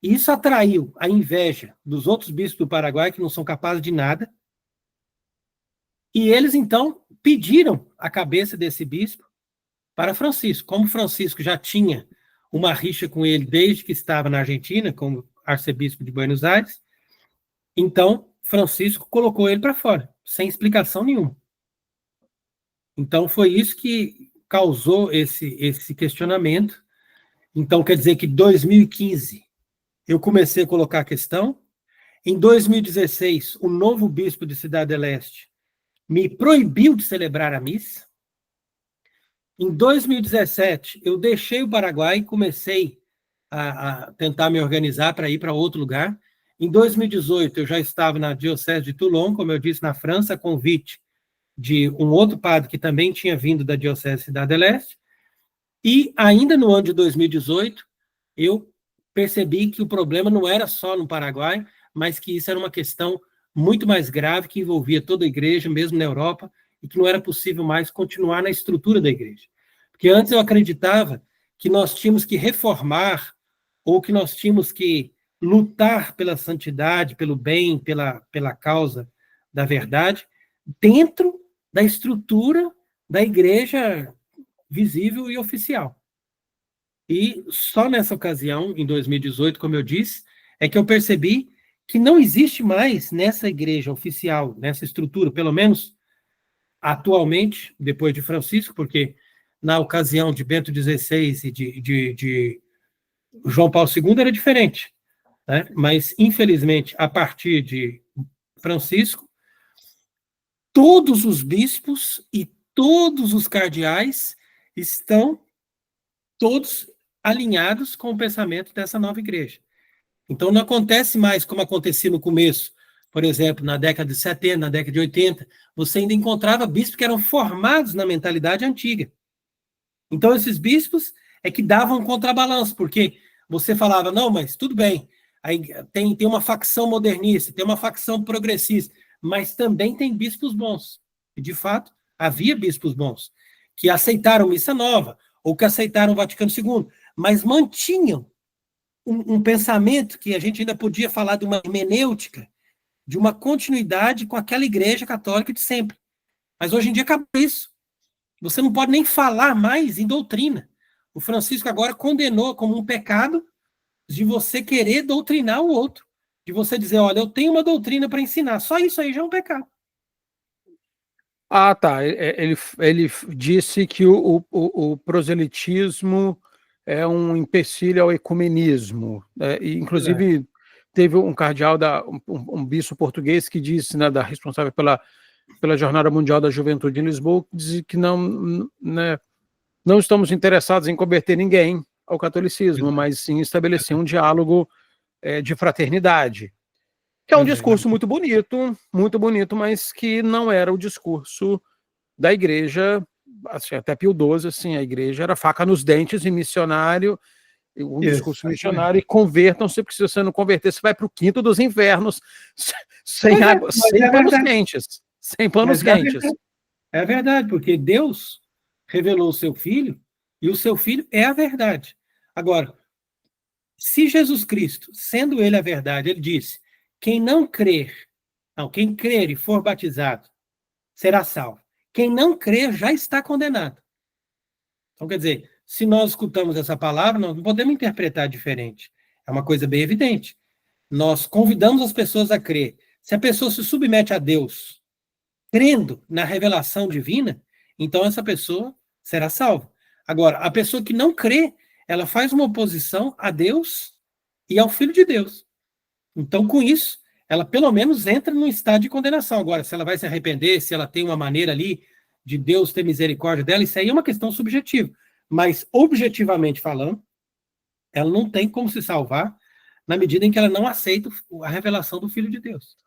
Speaker 2: E isso atraiu a inveja dos outros bispos do Paraguai, que não são capazes de nada. E eles, então, pediram a cabeça desse bispo para Francisco. Como Francisco já tinha uma rixa com ele desde que estava na Argentina, como arcebispo de Buenos Aires. Então, Francisco colocou ele para fora, sem explicação nenhuma. Então, foi isso que causou esse questionamento. Então, quer dizer que em 2015 eu comecei a colocar a questão. Em 2016, o novo bispo de Cidade del Este me proibiu de celebrar a missa. Em 2017, eu deixei o Paraguai e comecei a tentar me organizar para ir para outro lugar. Em 2018, eu já estava na Diocese de Toulon, como eu disse, na França, a convite de um outro padre que também tinha vindo da Diocese de Cidade del Este. E ainda no ano de 2018, eu percebi que o problema não era só no Paraguai, mas que isso era uma questão muito mais grave, que envolvia toda a igreja, mesmo na Europa, e que não era possível mais continuar na estrutura da igreja. Porque antes eu acreditava que nós tínhamos que reformar, ou que nós tínhamos que lutar pela santidade, pelo bem, pela causa da verdade, dentro da estrutura da igreja visível e oficial. E só nessa ocasião, em 2018, como eu disse, é que eu percebi que não existe mais nessa igreja oficial, nessa estrutura, pelo menos atualmente, depois de Francisco, porque na ocasião de Bento XVI e de João Paulo II era diferente, né? Mas, infelizmente, a partir de Francisco, todos os bispos e todos os cardeais estão todos alinhados com o pensamento dessa nova igreja. Então, não acontece mais como acontecia no começo. Por exemplo, na década de 70, na década de 80, você ainda encontrava bispos que eram formados na mentalidade antiga. Então, esses bispos é que davam contrabalanço, porque você falava, não, mas tudo bem, aí tem uma facção modernista, tem uma facção progressista, mas também tem bispos bons. E, de fato, havia bispos bons, que aceitaram missa nova, ou que aceitaram o Vaticano II, mas mantinham um pensamento que a gente ainda podia falar de uma hermenêutica, de uma continuidade com aquela igreja católica de sempre. Mas hoje em dia acabou isso. Você não pode nem falar mais em doutrina. O Francisco agora condenou como um pecado de você querer doutrinar o outro. De você dizer, olha, eu tenho uma doutrina para ensinar. Só isso aí já é um pecado.
Speaker 1: Ah, tá. Ele disse que o proselitismo é um empecilho ao ecumenismo. E, inclusive, teve um cardeal, um bispo português, que disse, né, responsável pela Jornada Mundial da Juventude em Lisboa, que diz que não estamos interessados em converter ninguém ao catolicismo, mas sim estabelecer um diálogo de fraternidade. Que é um discurso muito bonito, mas que não era o discurso da igreja, assim, até Pio XII, assim, a igreja era faca nos dentes e missionário, um discurso missionário, e convertam-se, porque se você não converter, você vai para o quinto dos infernos, sem panos quentes. Sem panos quentes.
Speaker 2: É verdade, porque Deus revelou o seu Filho, e o seu Filho é a verdade. Agora, se Jesus Cristo, sendo ele a verdade, ele disse, quem crer e for batizado, será salvo. Quem não crer já está condenado. Então, quer dizer, se nós escutamos essa palavra, nós não podemos interpretar diferente. É uma coisa bem evidente. Nós convidamos as pessoas a crer. Se a pessoa se submete a Deus, crendo na revelação divina, então essa pessoa será salva. Agora, a pessoa que não crê, ela faz uma oposição a Deus e ao Filho de Deus. Então, com isso, ela pelo menos entra num estado de condenação. Agora, se ela vai se arrepender, se ela tem uma maneira ali de Deus ter misericórdia dela, isso aí é uma questão subjetiva. Mas, objetivamente falando, ela não tem como se salvar na medida em que ela não aceita a revelação do Filho de Deus.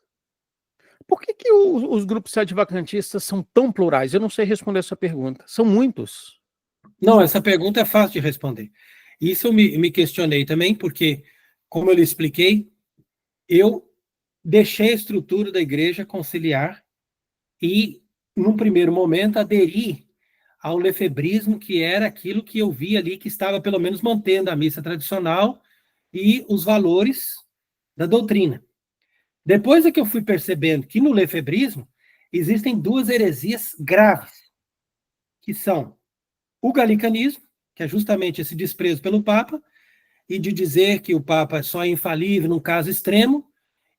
Speaker 1: Por que os grupos advocantistas são tão plurais? Eu não sei responder essa pergunta. São muitos.
Speaker 2: Não, essa pergunta é fácil de responder. Isso eu me questionei também, porque, como eu lhe expliquei, eu deixei a estrutura da igreja conciliar e, num primeiro momento, aderi ao lefebrismo, que era aquilo que eu vi ali, que estava pelo menos mantendo a missa tradicional e os valores da doutrina. Depois é que eu fui percebendo que no lefebrismo existem duas heresias graves, que são o galicanismo, que é justamente esse desprezo pelo Papa, e de dizer que o Papa só é infalível num caso extremo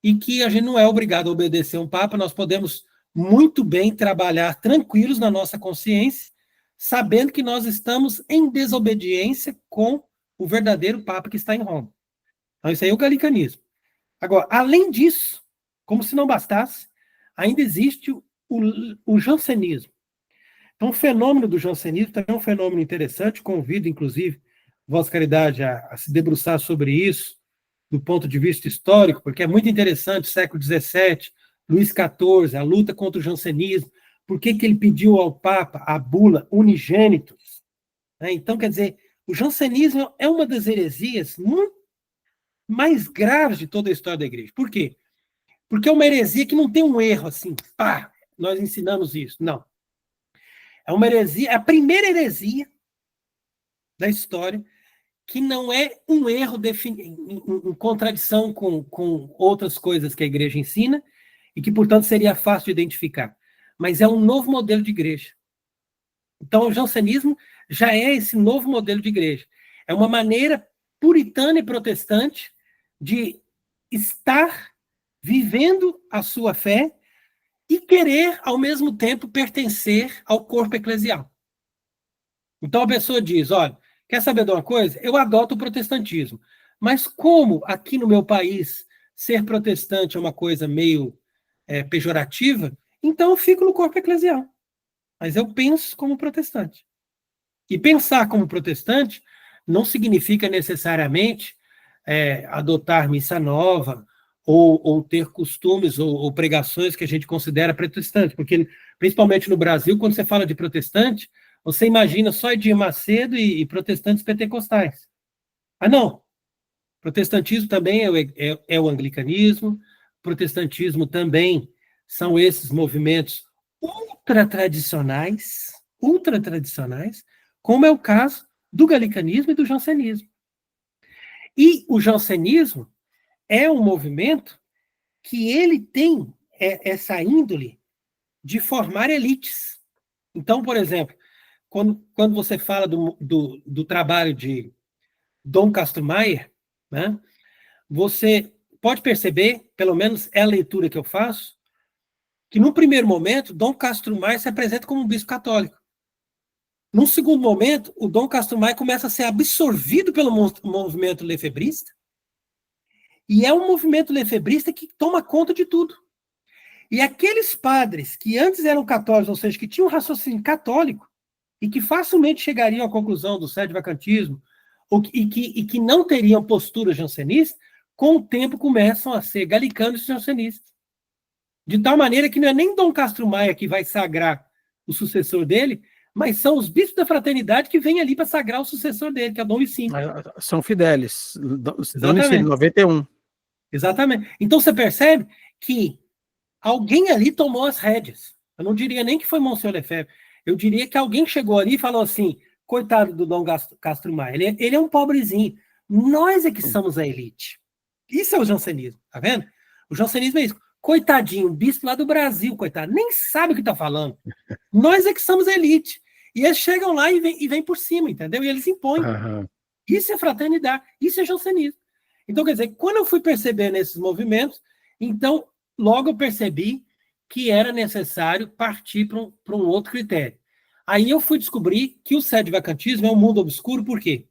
Speaker 2: e que a gente não é obrigado a obedecer um Papa, nós podemos muito bem trabalhar tranquilos na nossa consciência, sabendo que nós estamos em desobediência com o verdadeiro Papa que está em Roma. Então, isso aí é o galicanismo. Agora, além disso, como se não bastasse, ainda existe o jansenismo. Então, o fenômeno do jansenismo também é um fenômeno interessante, convido, inclusive, Vossa Caridade a se debruçar sobre isso, do ponto de vista histórico, porque é muito interessante, século XVII, Luís XIV, a luta contra o jansenismo, por que ele pediu ao Papa a bula unigênitos. Então, quer dizer, o jansenismo é uma das heresias muito mais graves de toda a história da Igreja. Por quê? Porque é uma heresia que não tem um erro assim, pá, nós ensinamos isso. Não. É uma heresia, a primeira heresia da história que não é um erro em contradição com outras coisas que a Igreja ensina e que, portanto, seria fácil de identificar. Mas é um novo modelo de igreja. Então, o jansenismo já é esse novo modelo de igreja. É uma maneira puritana e protestante de estar vivendo a sua fé e querer, ao mesmo tempo, pertencer ao corpo eclesial. Então, a pessoa diz, olha, quer saber de uma coisa? Eu adoto o protestantismo. Mas como aqui no meu país ser protestante é uma coisa meio pejorativa, então eu fico no corpo eclesial. Mas eu penso como protestante. E pensar como protestante não significa necessariamente adotar missa nova ou ter costumes ou pregações que a gente considera protestantes. Porque, principalmente no Brasil, quando você fala de protestante, você imagina só Edir Macedo e protestantes pentecostais. Ah, não. Protestantismo também é o anglicanismo, protestantismo também são esses movimentos ultratradicionais, como é o caso do galicanismo e do jansenismo. E o jansenismo é um movimento que ele tem essa índole de formar elites. Então, por exemplo, quando você fala do trabalho de Dom Castro Maier, né, você pode perceber, pelo menos é a leitura que eu faço, que no primeiro momento, Dom Castro Maier se apresenta como um bispo católico. Num segundo momento, o Dom Castro Maier começa a ser absorvido pelo movimento lefebrista, e é um movimento lefebrista que toma conta de tudo. E aqueles padres que antes eram católicos, ou seja, que tinham um raciocínio católico, e que facilmente chegariam à conclusão do sede-vacantismo, e que não teriam postura jansenista, com o tempo começam a ser galicanos e jansenistas. De tal maneira que não é nem Dom Castro Maier que vai sagrar o sucessor dele, mas são os bispos da fraternidade que vêm ali para sagrar o sucessor dele, que é Dom Luís V.
Speaker 1: São Fidelis, Dom Luís V, 91.
Speaker 2: Exatamente. Então você percebe que alguém ali tomou as rédeas. Eu não diria nem que foi Monsenhor Lefebvre. Eu diria que alguém chegou ali e falou assim, coitado do Dom Castro Maier, ele é um pobrezinho. Nós é que somos a elite. Isso é o jansenismo, tá vendo? O jansenismo é isso. Coitadinho, o bispo lá do Brasil, coitado, nem sabe o que está falando. Nós é que somos a elite. E eles chegam lá e vêm por cima, entendeu? E eles impõem. Uhum. Isso é fraternidade, isso é jansenismo. Então, quer dizer, quando eu fui perceber nesses movimentos, então, logo eu percebi que era necessário partir para um outro critério. Aí eu fui descobrir que o sede-vacantismo é um mundo obscuro, por quê?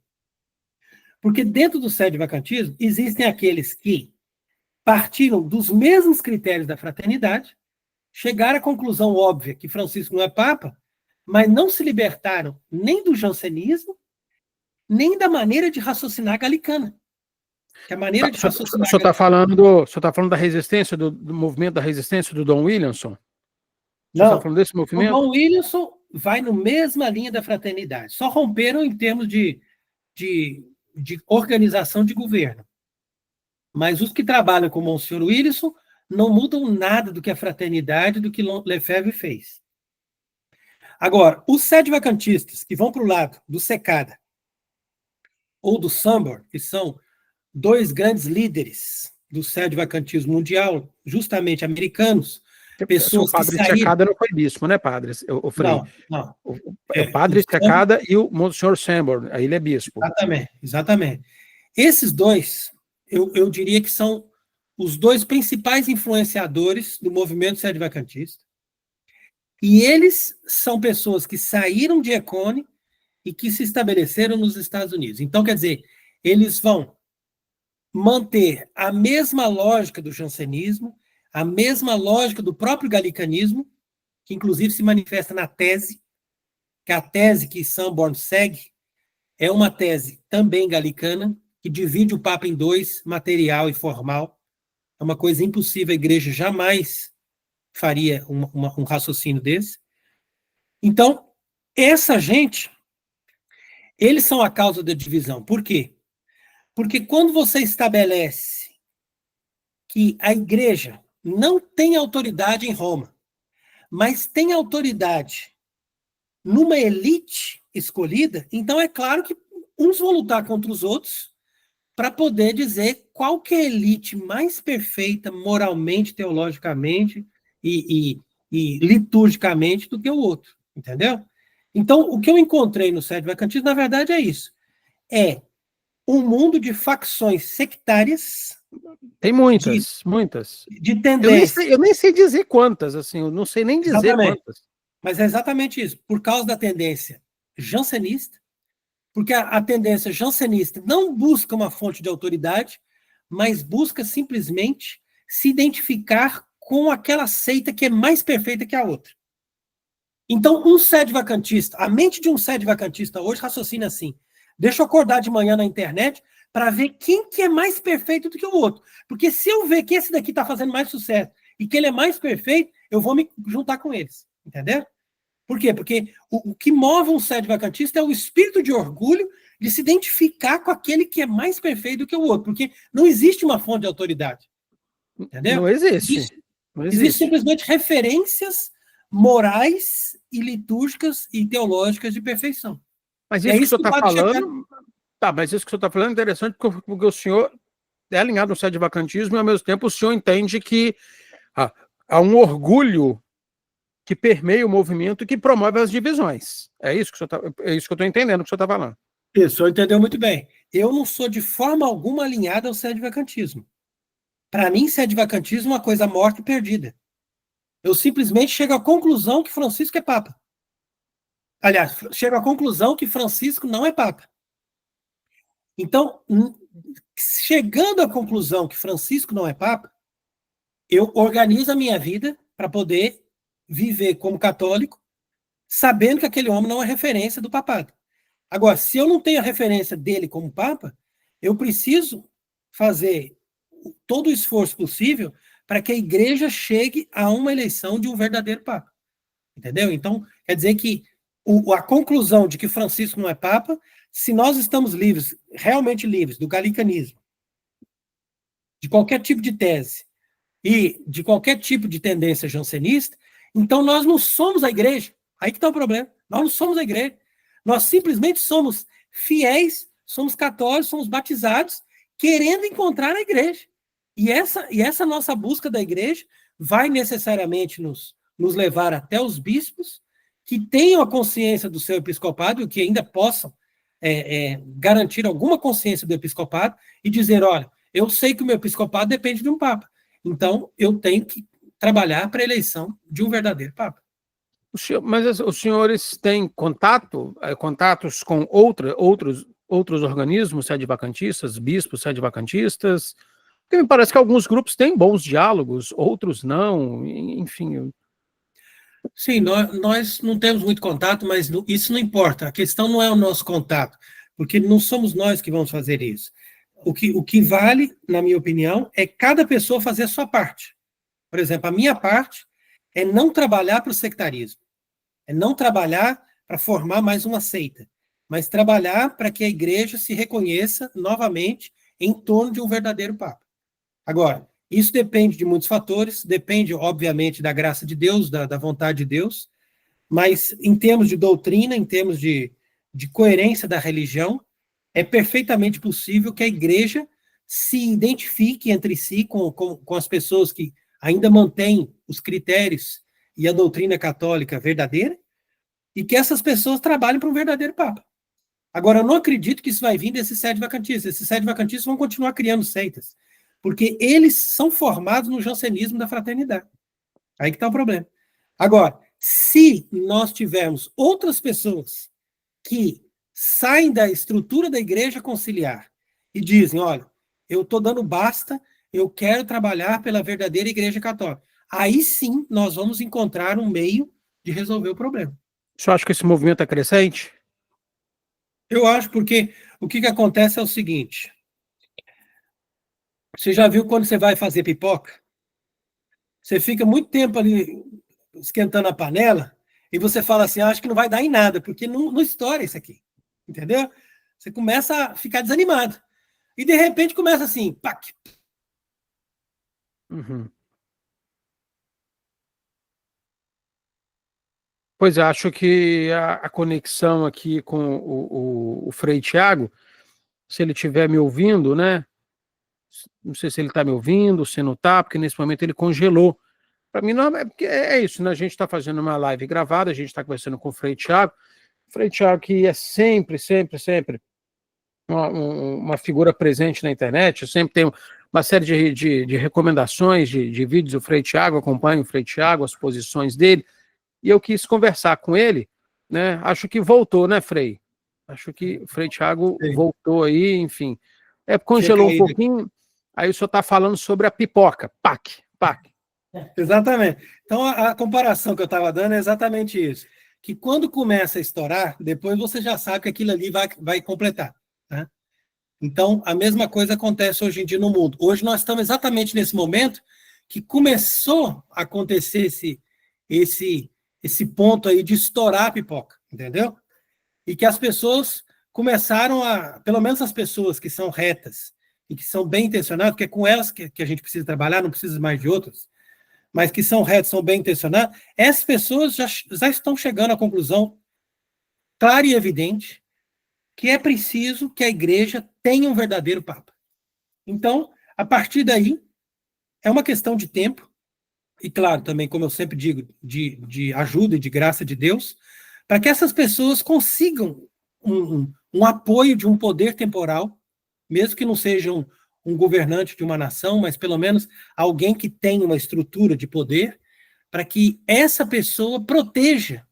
Speaker 2: Porque dentro do sede-vacantismo existem aqueles que partiram dos mesmos critérios da fraternidade, chegaram à conclusão óbvia que Francisco não é papa, mas não se libertaram nem do jansenismo, nem da maneira de raciocinar galicana. Que a maneira de raciocinar...
Speaker 1: O senhor está falando da resistência, do movimento da resistência do Dom Williamson?
Speaker 2: Não,
Speaker 1: está falando desse movimento?
Speaker 2: O Dom Williamson vai na mesma linha da fraternidade. Só romperam em termos de organização de governo. Mas os que trabalham com o Monsenhor Williamson não mudam nada do que a fraternidade, do que Lefebvre fez. Agora, os sede-vacantistas que vão para o lado do Secada ou do Sambor, que são dois grandes líderes do sede-vacantismo mundial, justamente americanos, pessoas
Speaker 1: o padre
Speaker 2: que saíram...
Speaker 1: Secada não foi bispo, né, padre? O Frei.
Speaker 2: Não.
Speaker 1: O padre Secada e o Monsenhor Sambor, aí ele é bispo.
Speaker 2: Exatamente. Esses dois, eu diria que são os dois principais influenciadores do movimento sedevacantista. E eles são pessoas que saíram de Econe e que se estabeleceram nos Estados Unidos. Então, quer dizer, eles vão manter a mesma lógica do jansenismo, a mesma lógica do próprio galicanismo, que inclusive se manifesta na tese, que a tese que Sanborn segue é uma tese também galicana, que divide o Papa em dois, material e formal. É uma coisa impossível, a igreja jamais faria um raciocínio desse. Então, essa gente, eles são a causa da divisão. Por quê? Porque quando você estabelece que a igreja não tem autoridade em Roma, mas tem autoridade numa elite escolhida, então é claro que uns vão lutar contra os outros para poder dizer qual que é a elite mais perfeita moralmente, teologicamente e liturgicamente do que o outro, entendeu? Então, o que eu encontrei no Sedevacantismo, na verdade, é isso. É um mundo de facções sectárias.
Speaker 1: Tem muitas.
Speaker 2: De tendência.
Speaker 1: Eu nem sei dizer quantas, assim, eu não sei nem dizer
Speaker 2: Exatamente.
Speaker 1: quantas.
Speaker 2: Mas é exatamente isso. Por causa da tendência jansenista, porque a tendência jansenista não busca uma fonte de autoridade, mas busca simplesmente se identificar com aquela seita que é mais perfeita que a outra. Então, um sedevacantista, a mente de um sedevacantista hoje raciocina assim: deixa eu acordar de manhã na internet para ver quem que é mais perfeito do que o outro. Porque se eu ver que esse daqui está fazendo mais sucesso e que ele é mais perfeito, eu vou me juntar com eles. Entendeu? Por quê? Porque o que move um sedevacantista é o espírito de orgulho de se identificar com aquele que é mais perfeito do que o outro. Porque não existe uma fonte de autoridade. Entendeu?
Speaker 1: Não existe.
Speaker 2: Existem simplesmente referências morais e litúrgicas e teológicas de perfeição.
Speaker 1: Mas isso que o senhor está falando... Tá, mas isso que o senhor está falando é interessante porque o senhor é alinhado no sedevacantismo e, ao mesmo tempo, o senhor entende que há um orgulho que permeia o movimento e que promove as divisões. É isso que eu estou entendendo que o senhor está falando.
Speaker 2: Isso, o senhor entendeu muito bem. Eu não sou de forma alguma alinhado ao sedevacantismo. Para mim, sedevacantismo é uma coisa morta e perdida. Eu simplesmente chego à conclusão que Francisco é Papa. Aliás, chego à conclusão que Francisco não é Papa. Então, chegando à conclusão que Francisco não é Papa, eu organizo a minha vida para poder viver como católico, sabendo que aquele homem não é referência do papado. Agora, se eu não tenho a referência dele como Papa, eu preciso fazer todo o esforço possível para que a igreja chegue a uma eleição de um verdadeiro Papa. Entendeu? Então, quer dizer que a conclusão de que Francisco não é Papa, se nós estamos livres, realmente livres, do galicanismo, de qualquer tipo de tese e de qualquer tipo de tendência jansenista, então nós não somos a igreja. Aí que está o problema. Nós não somos a igreja. Nós simplesmente somos fiéis, somos católicos, somos batizados, querendo encontrar a igreja. E essa nossa busca da igreja vai necessariamente nos levar até os bispos que tenham a consciência do seu episcopado, que ainda possam garantir alguma consciência do episcopado e dizer, olha, eu sei que o meu episcopado depende de um papa. Então, eu tenho que trabalhar para a eleição de um verdadeiro papa.
Speaker 1: Mas os senhores têm contatos com outros organismos sedevacantistas, bispos sedevacantistas? Porque me parece que alguns grupos têm bons diálogos, outros não, enfim.
Speaker 2: Sim, nós não temos muito contato, mas isso não importa. A questão não é o nosso contato, porque não somos nós que vamos fazer isso. O que vale, na minha opinião, é cada pessoa fazer a sua parte. Por exemplo, a minha parte é não trabalhar para o sectarismo, é não trabalhar para formar mais uma seita, mas trabalhar para que a igreja se reconheça novamente em torno de um verdadeiro Papa. Agora, isso depende de muitos fatores, depende, obviamente, da graça de Deus, da vontade de Deus, mas em termos de doutrina, em termos de coerência da religião, é perfeitamente possível que a igreja se identifique entre si com as pessoas que ainda mantêm os critérios e a doutrina católica verdadeira, e que essas pessoas trabalhem para um verdadeiro Papa. Agora, eu não acredito que isso vai vir desses sede-vacantistas. Esses sede-vacantistas vão continuar criando seitas, porque eles são formados no jansenismo da fraternidade. Aí que está o problema. Agora, se nós tivermos outras pessoas que saem da estrutura da igreja conciliar e dizem, olha, eu estou dando basta, eu quero trabalhar pela verdadeira igreja católica. Aí sim nós vamos encontrar um meio de resolver o problema.
Speaker 1: Você acha que esse movimento é crescente?
Speaker 2: Eu acho, porque o que acontece é o seguinte, você já viu quando você vai fazer pipoca? Você fica muito tempo ali esquentando a panela e você fala assim, acho que não vai dar em nada, porque não estoura isso aqui, entendeu? Você começa a ficar desanimado. E de repente começa assim, pac.
Speaker 1: Uhum. Pois é, acho que a conexão aqui com o Frei Tiago, se ele estiver me ouvindo, né? Não sei se ele está me ouvindo, se não está, porque nesse momento ele congelou. Para mim, não, porque é isso, né? A gente está fazendo uma live gravada, a gente está conversando com o Frei Tiago. O Frei Tiago, que é sempre uma figura presente na internet, sempre tem uma série de recomendações de vídeos do Frei Tiago, acompanho o Frei Tiago, as posições dele, e eu quis conversar com ele, né? Acho que voltou, né, Frei? Acho que o Frei Tiago voltou aí, enfim. Congelou um pouquinho, aí o senhor está falando sobre a pipoca. Pac.
Speaker 2: Exatamente. Então, a comparação que eu estava dando é exatamente isso. Que quando começa a estourar, depois você já sabe que aquilo ali vai completar. Né? Então, a mesma coisa acontece hoje em dia no mundo. Hoje nós estamos exatamente nesse momento que começou a acontecer esse ponto aí de estourar a pipoca, entendeu? E que as pessoas começaram pelo menos as pessoas que são retas e que são bem intencionadas, porque é com elas que a gente precisa trabalhar, não precisa mais de outras, mas que são retas, são bem intencionadas, essas pessoas já estão chegando à conclusão clara e evidente que é preciso que a igreja tenha um verdadeiro Papa. Então, a partir daí, é uma questão de tempo, e claro, também, como eu sempre digo, de ajuda e de graça de Deus, para que essas pessoas consigam um apoio de um poder temporal, mesmo que não sejam um governante de uma nação, mas pelo menos alguém que tenha uma estrutura de poder, para que essa pessoa proteja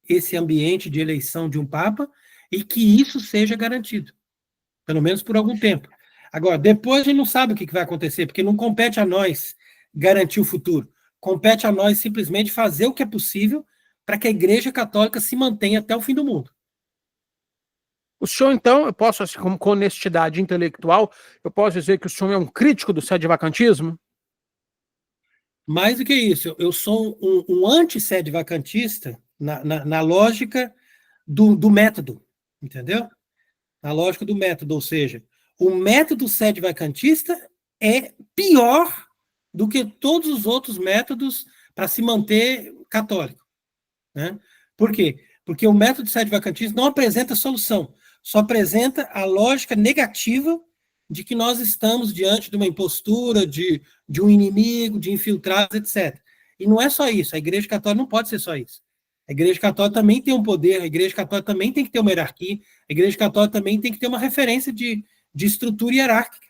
Speaker 2: esse ambiente de eleição de um Papa e que isso seja garantido, pelo menos por algum tempo. Agora, depois a gente não sabe o que vai acontecer, porque não compete a nós garantir o futuro, compete a nós simplesmente fazer o que é possível para que a Igreja Católica se mantenha até o fim do mundo.
Speaker 1: O senhor, então, eu posso, assim, com honestidade intelectual, eu posso dizer que o senhor é um crítico do sede-vacantismo?
Speaker 2: Mais do que isso, eu sou um anti-sede-vacantista na lógica do método, entendeu? Na lógica do método, ou seja, o método sede-vacantista é pior do que todos os outros métodos para se manter católico. Né? Por quê? Porque o método sede-vacantista não apresenta solução, só apresenta a lógica negativa de que nós estamos diante de uma impostura, de um inimigo, de infiltrados, etc. E não é só isso, a Igreja Católica não pode ser só isso. A Igreja Católica também tem um poder, a Igreja Católica também tem que ter uma hierarquia, a Igreja Católica também tem que ter uma referência de estrutura hierárquica.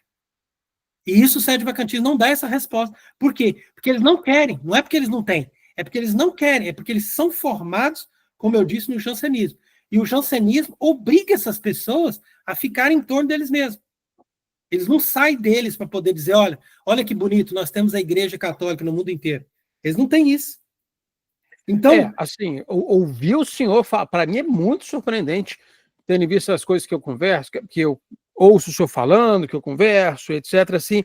Speaker 2: E isso o sede-vacantismo não dá essa resposta. Por quê? Porque eles não querem, não é porque eles não têm, é porque eles não querem, é porque eles são formados, como eu disse, no jansenismo. E o jansenismo obriga essas pessoas a ficarem em torno deles mesmos. Eles não saem deles para poder dizer, olha que bonito, nós temos a Igreja Católica no mundo inteiro. Eles não têm isso. Então,
Speaker 1: assim, ouvir o senhor falar, para mim é muito surpreendente, tendo visto as coisas que eu converso, que eu ouço o senhor falando, que eu converso, etc. Assim,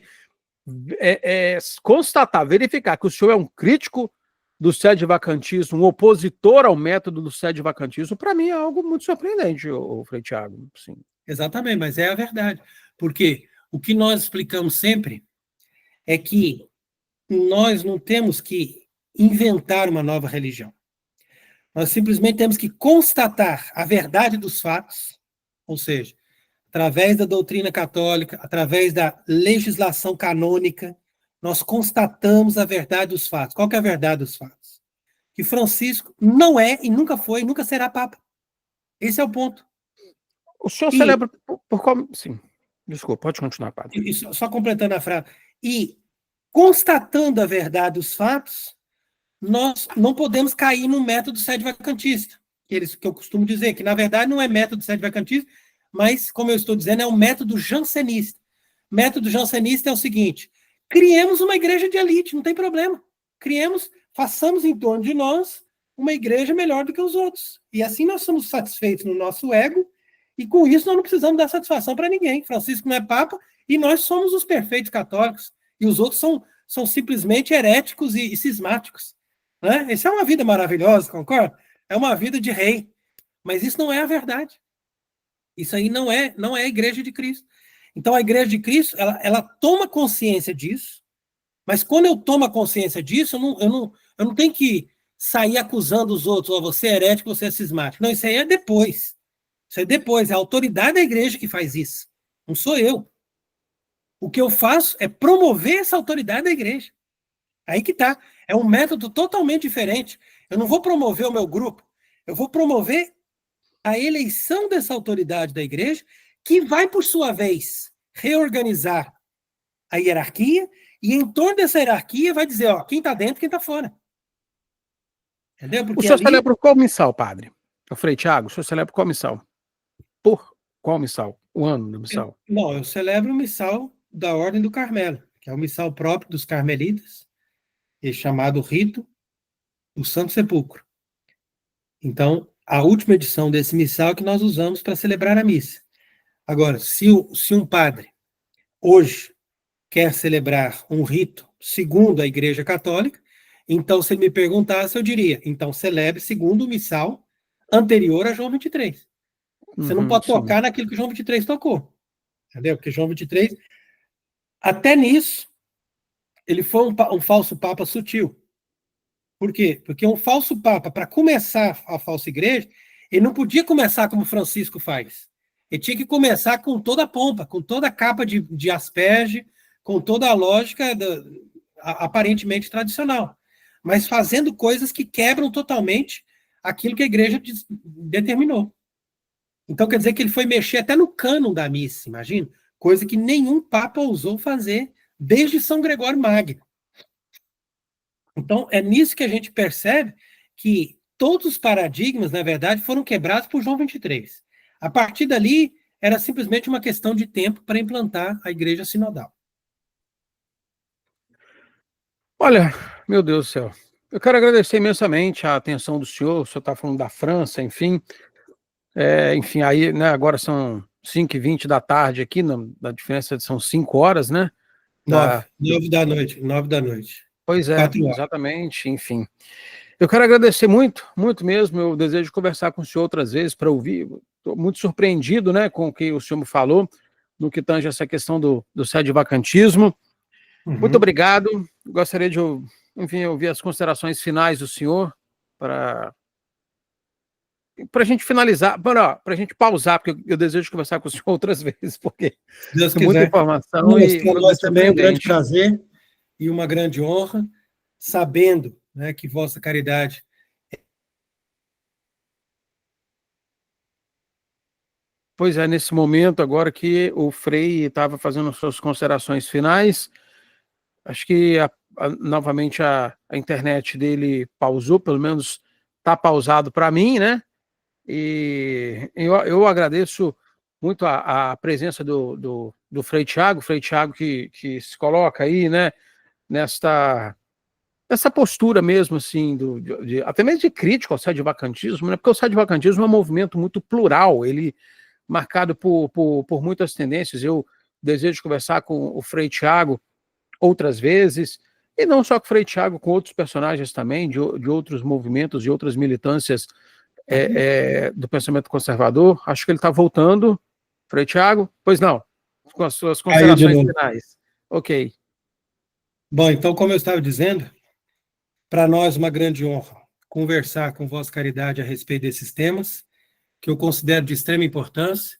Speaker 1: constatar, verificar que o senhor é um crítico do sede-vacantismo, um opositor ao método do sede-vacantismo, para mim é algo muito surpreendente, o Frei Tiago. Sim.
Speaker 2: Exatamente, mas é a verdade. Porque o que nós explicamos sempre é que nós não temos que inventar uma nova religião. Nós simplesmente temos que constatar a verdade dos fatos, ou seja, através da doutrina católica, através da legislação canônica, nós constatamos a verdade dos fatos. Qual que é a verdade dos fatos? Que Francisco não é e nunca foi e nunca será Papa. Esse é o ponto.
Speaker 1: O senhor
Speaker 2: E,
Speaker 1: celebra por qual... Sim, desculpa, pode continuar, padre.
Speaker 2: e só completando a frase, e constatando a verdade dos fatos, nós não podemos cair no método sede-vacantista, que eu costumo dizer, que na verdade não é método sede-vacantista, mas, como eu estou dizendo, é um método jansenista. Método jansenista é o seguinte: criemos uma igreja de elite, não tem problema. Façamos em torno de nós uma igreja melhor do que os outros. E assim nós somos satisfeitos no nosso ego, e com isso nós não precisamos dar satisfação para ninguém. Francisco não é papa, e nós somos os perfeitos católicos, e os outros são simplesmente heréticos e cismáticos. Né? Essa é uma vida maravilhosa, concorda? É uma vida de rei. Mas isso não é a verdade. Isso aí não é a igreja de Cristo. Então, a igreja de Cristo, ela toma consciência disso, mas quando eu tomo consciência disso, eu não tenho que sair acusando os outros, oh, você é herético, você é cismático. Não, isso aí é depois. Isso é depois, é a autoridade da igreja que faz isso. Não sou eu. O que eu faço é promover essa autoridade da igreja. Aí que tá. É um método totalmente diferente. Eu não vou promover o meu grupo, eu vou promover a eleição dessa autoridade da igreja, que vai, por sua vez, reorganizar a hierarquia, e em torno dessa hierarquia vai dizer, ó, quem está dentro e quem está fora. Entendeu?
Speaker 1: O
Speaker 2: Porque
Speaker 1: senhor
Speaker 2: ali...
Speaker 1: celebra qual missal, padre? O Frei Tiago, o senhor celebra qual missal? Por qual missal? O ano da missal?
Speaker 2: Não, eu celebro o missal da Ordem do Carmelo, que é o missal próprio dos carmelitas, e chamado Rito do Santo Sepulcro. Então, a última edição desse missal que nós usamos para celebrar a missa. Agora, se um padre, hoje, quer celebrar um rito segundo a Igreja Católica, então, se ele me perguntasse, eu diria, então, celebre segundo o missal anterior a João 23. Você não pode tocar naquilo que João 23 tocou. Entendeu? Porque João 23, até nisso, ele foi um falso papa sutil. Por quê? Porque um falso papa, para começar a falsa igreja, ele não podia começar como Francisco faz. Ele tinha que começar com toda a pompa, com toda a capa de asperge, com toda a lógica aparentemente tradicional, mas fazendo coisas que quebram totalmente aquilo que a igreja determinou. Então quer dizer que ele foi mexer até no cânon da missa, imagina? Coisa que nenhum papa ousou fazer desde São Gregório Magno. Então, é nisso que a gente percebe que todos os paradigmas, na verdade, foram quebrados por João 23. A partir dali, era simplesmente uma questão de tempo para implantar a igreja sinodal.
Speaker 1: Olha, meu Deus do céu. Eu quero agradecer imensamente a atenção do senhor. O senhor está falando da França, enfim. Enfim, aí, né, agora são 5h20 da tarde aqui, na diferença são 5 horas, né?
Speaker 2: 9 da noite, 9 da noite.
Speaker 1: Pois é,
Speaker 2: 4 horas.
Speaker 1: exatamente, enfim. Eu quero agradecer muito, muito mesmo. Eu desejo conversar com o senhor outras vezes para ouvir. Estou muito surpreendido, né, com o que o senhor me falou, no que tange essa questão do sede-vacantismo. Muito obrigado. Gostaria de, enfim, ouvir as considerações finais do senhor para a gente finalizar, para a gente pausar, porque eu desejo conversar com o senhor outras vezes, porque
Speaker 2: Deus
Speaker 1: é muita
Speaker 2: quiser.
Speaker 1: informação
Speaker 2: Para nós também é um grande
Speaker 1: surpreendente.
Speaker 2: prazer e uma grande honra, sabendo, né, que vossa caridade...
Speaker 1: Pois é, nesse momento agora que o Frei estava fazendo suas considerações finais, acho que novamente a internet dele pausou, pelo menos está pausado para mim, né? E eu agradeço muito a presença do Frei Tiago que se coloca aí, né, nessa postura mesmo, assim, até mesmo de crítica ao sede-vacantismo, né? Porque o sede-vacantismo é um movimento muito plural, ele marcado por muitas tendências. Eu desejo conversar com o Frei Tiago outras vezes, e não só com o Frei Tiago, com outros personagens também, de outros movimentos, de outras militâncias do pensamento conservador. Acho que ele está voltando, Frei Tiago. Pois não, com as suas considerações finais. Ok.
Speaker 2: Bom, então, como eu estava dizendo, para nós uma grande honra conversar com Vossa Caridade a respeito desses temas, que eu considero de extrema importância,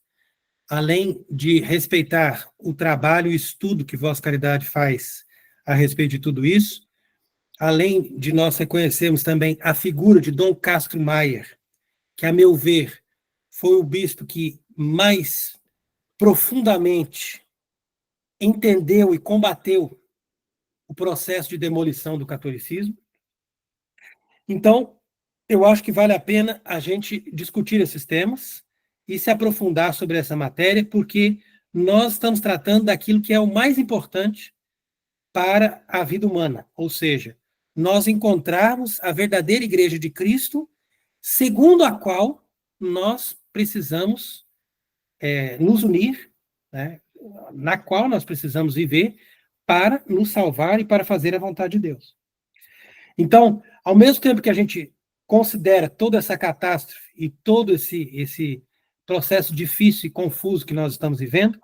Speaker 2: além de respeitar o trabalho e o estudo que Vossa Caridade faz a respeito de tudo isso, além de nós reconhecermos também a figura de Dom Castro Maier, que, a meu ver, foi o bispo que mais profundamente entendeu e combateu o processo de demolição do catolicismo. Então, eu acho que vale a pena a gente discutir esses temas e se aprofundar sobre essa matéria, porque nós estamos tratando daquilo que é o mais importante para a vida humana, ou seja, nós encontrarmos a verdadeira Igreja de Cristo, segundo a qual nós precisamos nos unir, né, na qual nós precisamos viver para nos salvar e para fazer a vontade de Deus. Então, ao mesmo tempo que a gente considera toda essa catástrofe e todo esse processo difícil e confuso que nós estamos vivendo,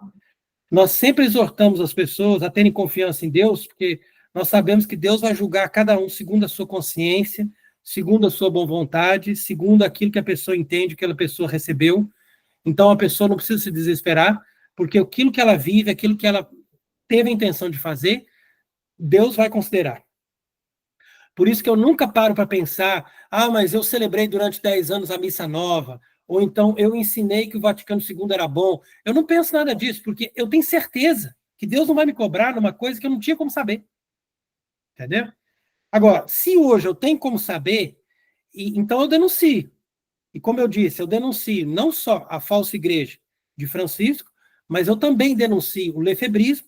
Speaker 2: nós sempre exortamos as pessoas a terem confiança em Deus, porque nós sabemos que Deus vai julgar cada um segundo a sua consciência, segundo a sua boa vontade, segundo aquilo que a pessoa entende, que a pessoa recebeu. Então, a pessoa não precisa se desesperar, porque aquilo que ela vive, aquilo que ela teve a intenção de fazer, Deus vai considerar. Por isso que eu nunca paro para pensar, mas eu celebrei durante 10 anos a missa nova, ou então eu ensinei que o Vaticano II era bom. Eu não penso nada disso, porque eu tenho certeza que Deus não vai me cobrar numa coisa que eu não tinha como saber. Entendeu? Agora, se hoje eu tenho como saber, então eu denuncio. E como eu disse, eu denuncio não só a falsa igreja de Francisco, mas eu também denuncio o lefebrismo,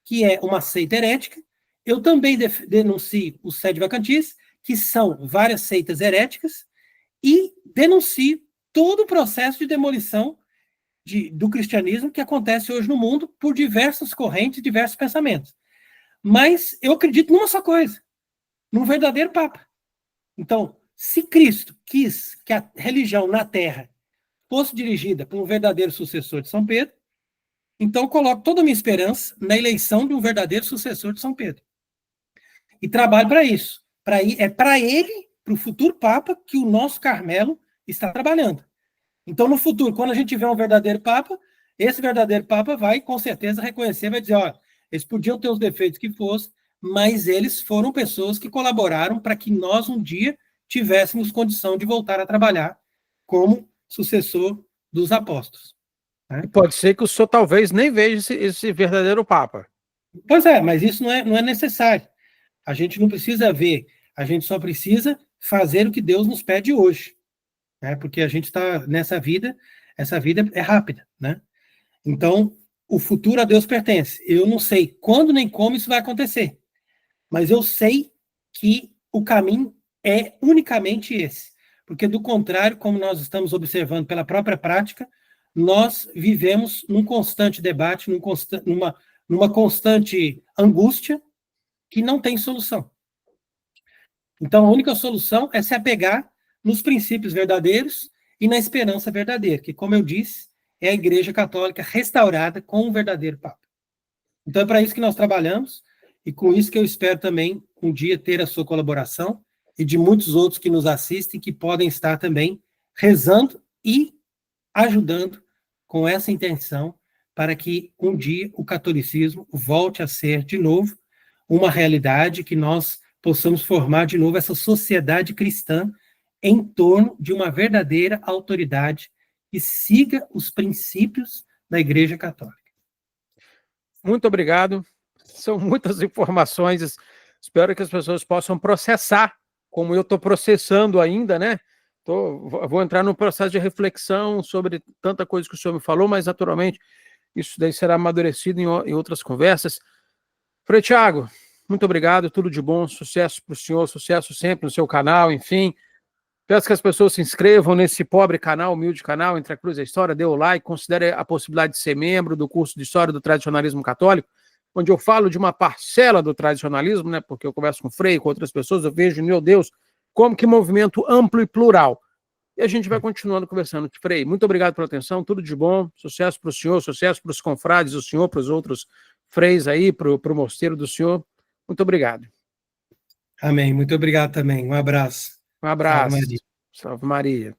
Speaker 2: que é uma seita herética. Eu também denuncio os sede-vacantistas, que são várias seitas heréticas, e denuncio todo o processo de demolição do cristianismo que acontece hoje no mundo por diversas correntes, diversos pensamentos. Mas eu acredito numa só coisa, num verdadeiro Papa. Então, se Cristo quis que a religião na Terra fosse dirigida por um verdadeiro sucessor de São Pedro, então eu coloco toda a minha esperança na eleição de um verdadeiro sucessor de São Pedro. E trabalho para isso. É para ele, para o futuro Papa, que o nosso Carmelo está trabalhando. Então, no futuro, quando a gente tiver um verdadeiro Papa, esse verdadeiro Papa vai, com certeza, reconhecer, vai dizer, olha, eles podiam ter os defeitos que fossem, mas eles foram pessoas que colaboraram para que nós, um dia, tivéssemos condição de voltar a trabalhar como sucessor dos apóstolos.
Speaker 1: Né? Pode ser que o senhor talvez nem veja esse verdadeiro Papa.
Speaker 2: Pois é, mas isso não é necessário. A gente não precisa ver, a gente só precisa fazer o que Deus nos pede hoje. Né? Porque a gente está nessa vida, essa vida é rápida. Né? Então, o futuro a Deus pertence. Eu não sei quando nem como isso vai acontecer, mas eu sei que o caminho é unicamente esse. Porque, do contrário, como nós estamos observando pela própria prática, nós vivemos num constante debate, numa constante angústia que não tem solução. Então, a única solução é se apegar nos princípios verdadeiros e na esperança verdadeira, que, como eu disse, é a Igreja Católica restaurada com um verdadeiro Papa. Então, é para isso que nós trabalhamos, e com isso que eu espero também, um dia, ter a sua colaboração e de muitos outros que nos assistem, que podem estar também rezando e ajudando com essa intenção para que um dia o catolicismo volte a ser, de novo, uma realidade, que nós possamos formar de novo essa sociedade cristã em torno de uma verdadeira autoridade que siga os princípios da Igreja Católica.
Speaker 1: Muito obrigado. São muitas informações. Espero que as pessoas possam processar, como eu estou processando ainda, né? Vou entrar num processo de reflexão sobre tanta coisa que o senhor me falou, mas, naturalmente, isso daí será amadurecido em outras conversas. Frei Thiago, muito obrigado, tudo de bom, sucesso para o senhor, sucesso sempre no seu canal, enfim. Peço que as pessoas se inscrevam nesse pobre canal, humilde canal, Entre a Cruz e a História, dê o like, considere a possibilidade de ser membro do curso de História do Tradicionalismo Católico, onde eu falo de uma parcela do tradicionalismo, né, porque eu converso com o Frei, com outras pessoas, eu vejo, meu Deus, como que movimento amplo e plural. E a gente vai continuando conversando. Frei, muito obrigado pela atenção, tudo de bom, sucesso para o senhor, sucesso para os confrades do senhor, para os outros freis aí, para o mosteiro do senhor. Muito obrigado.
Speaker 2: Amém, muito obrigado também. Um abraço.
Speaker 1: Um abraço. Salve Maria.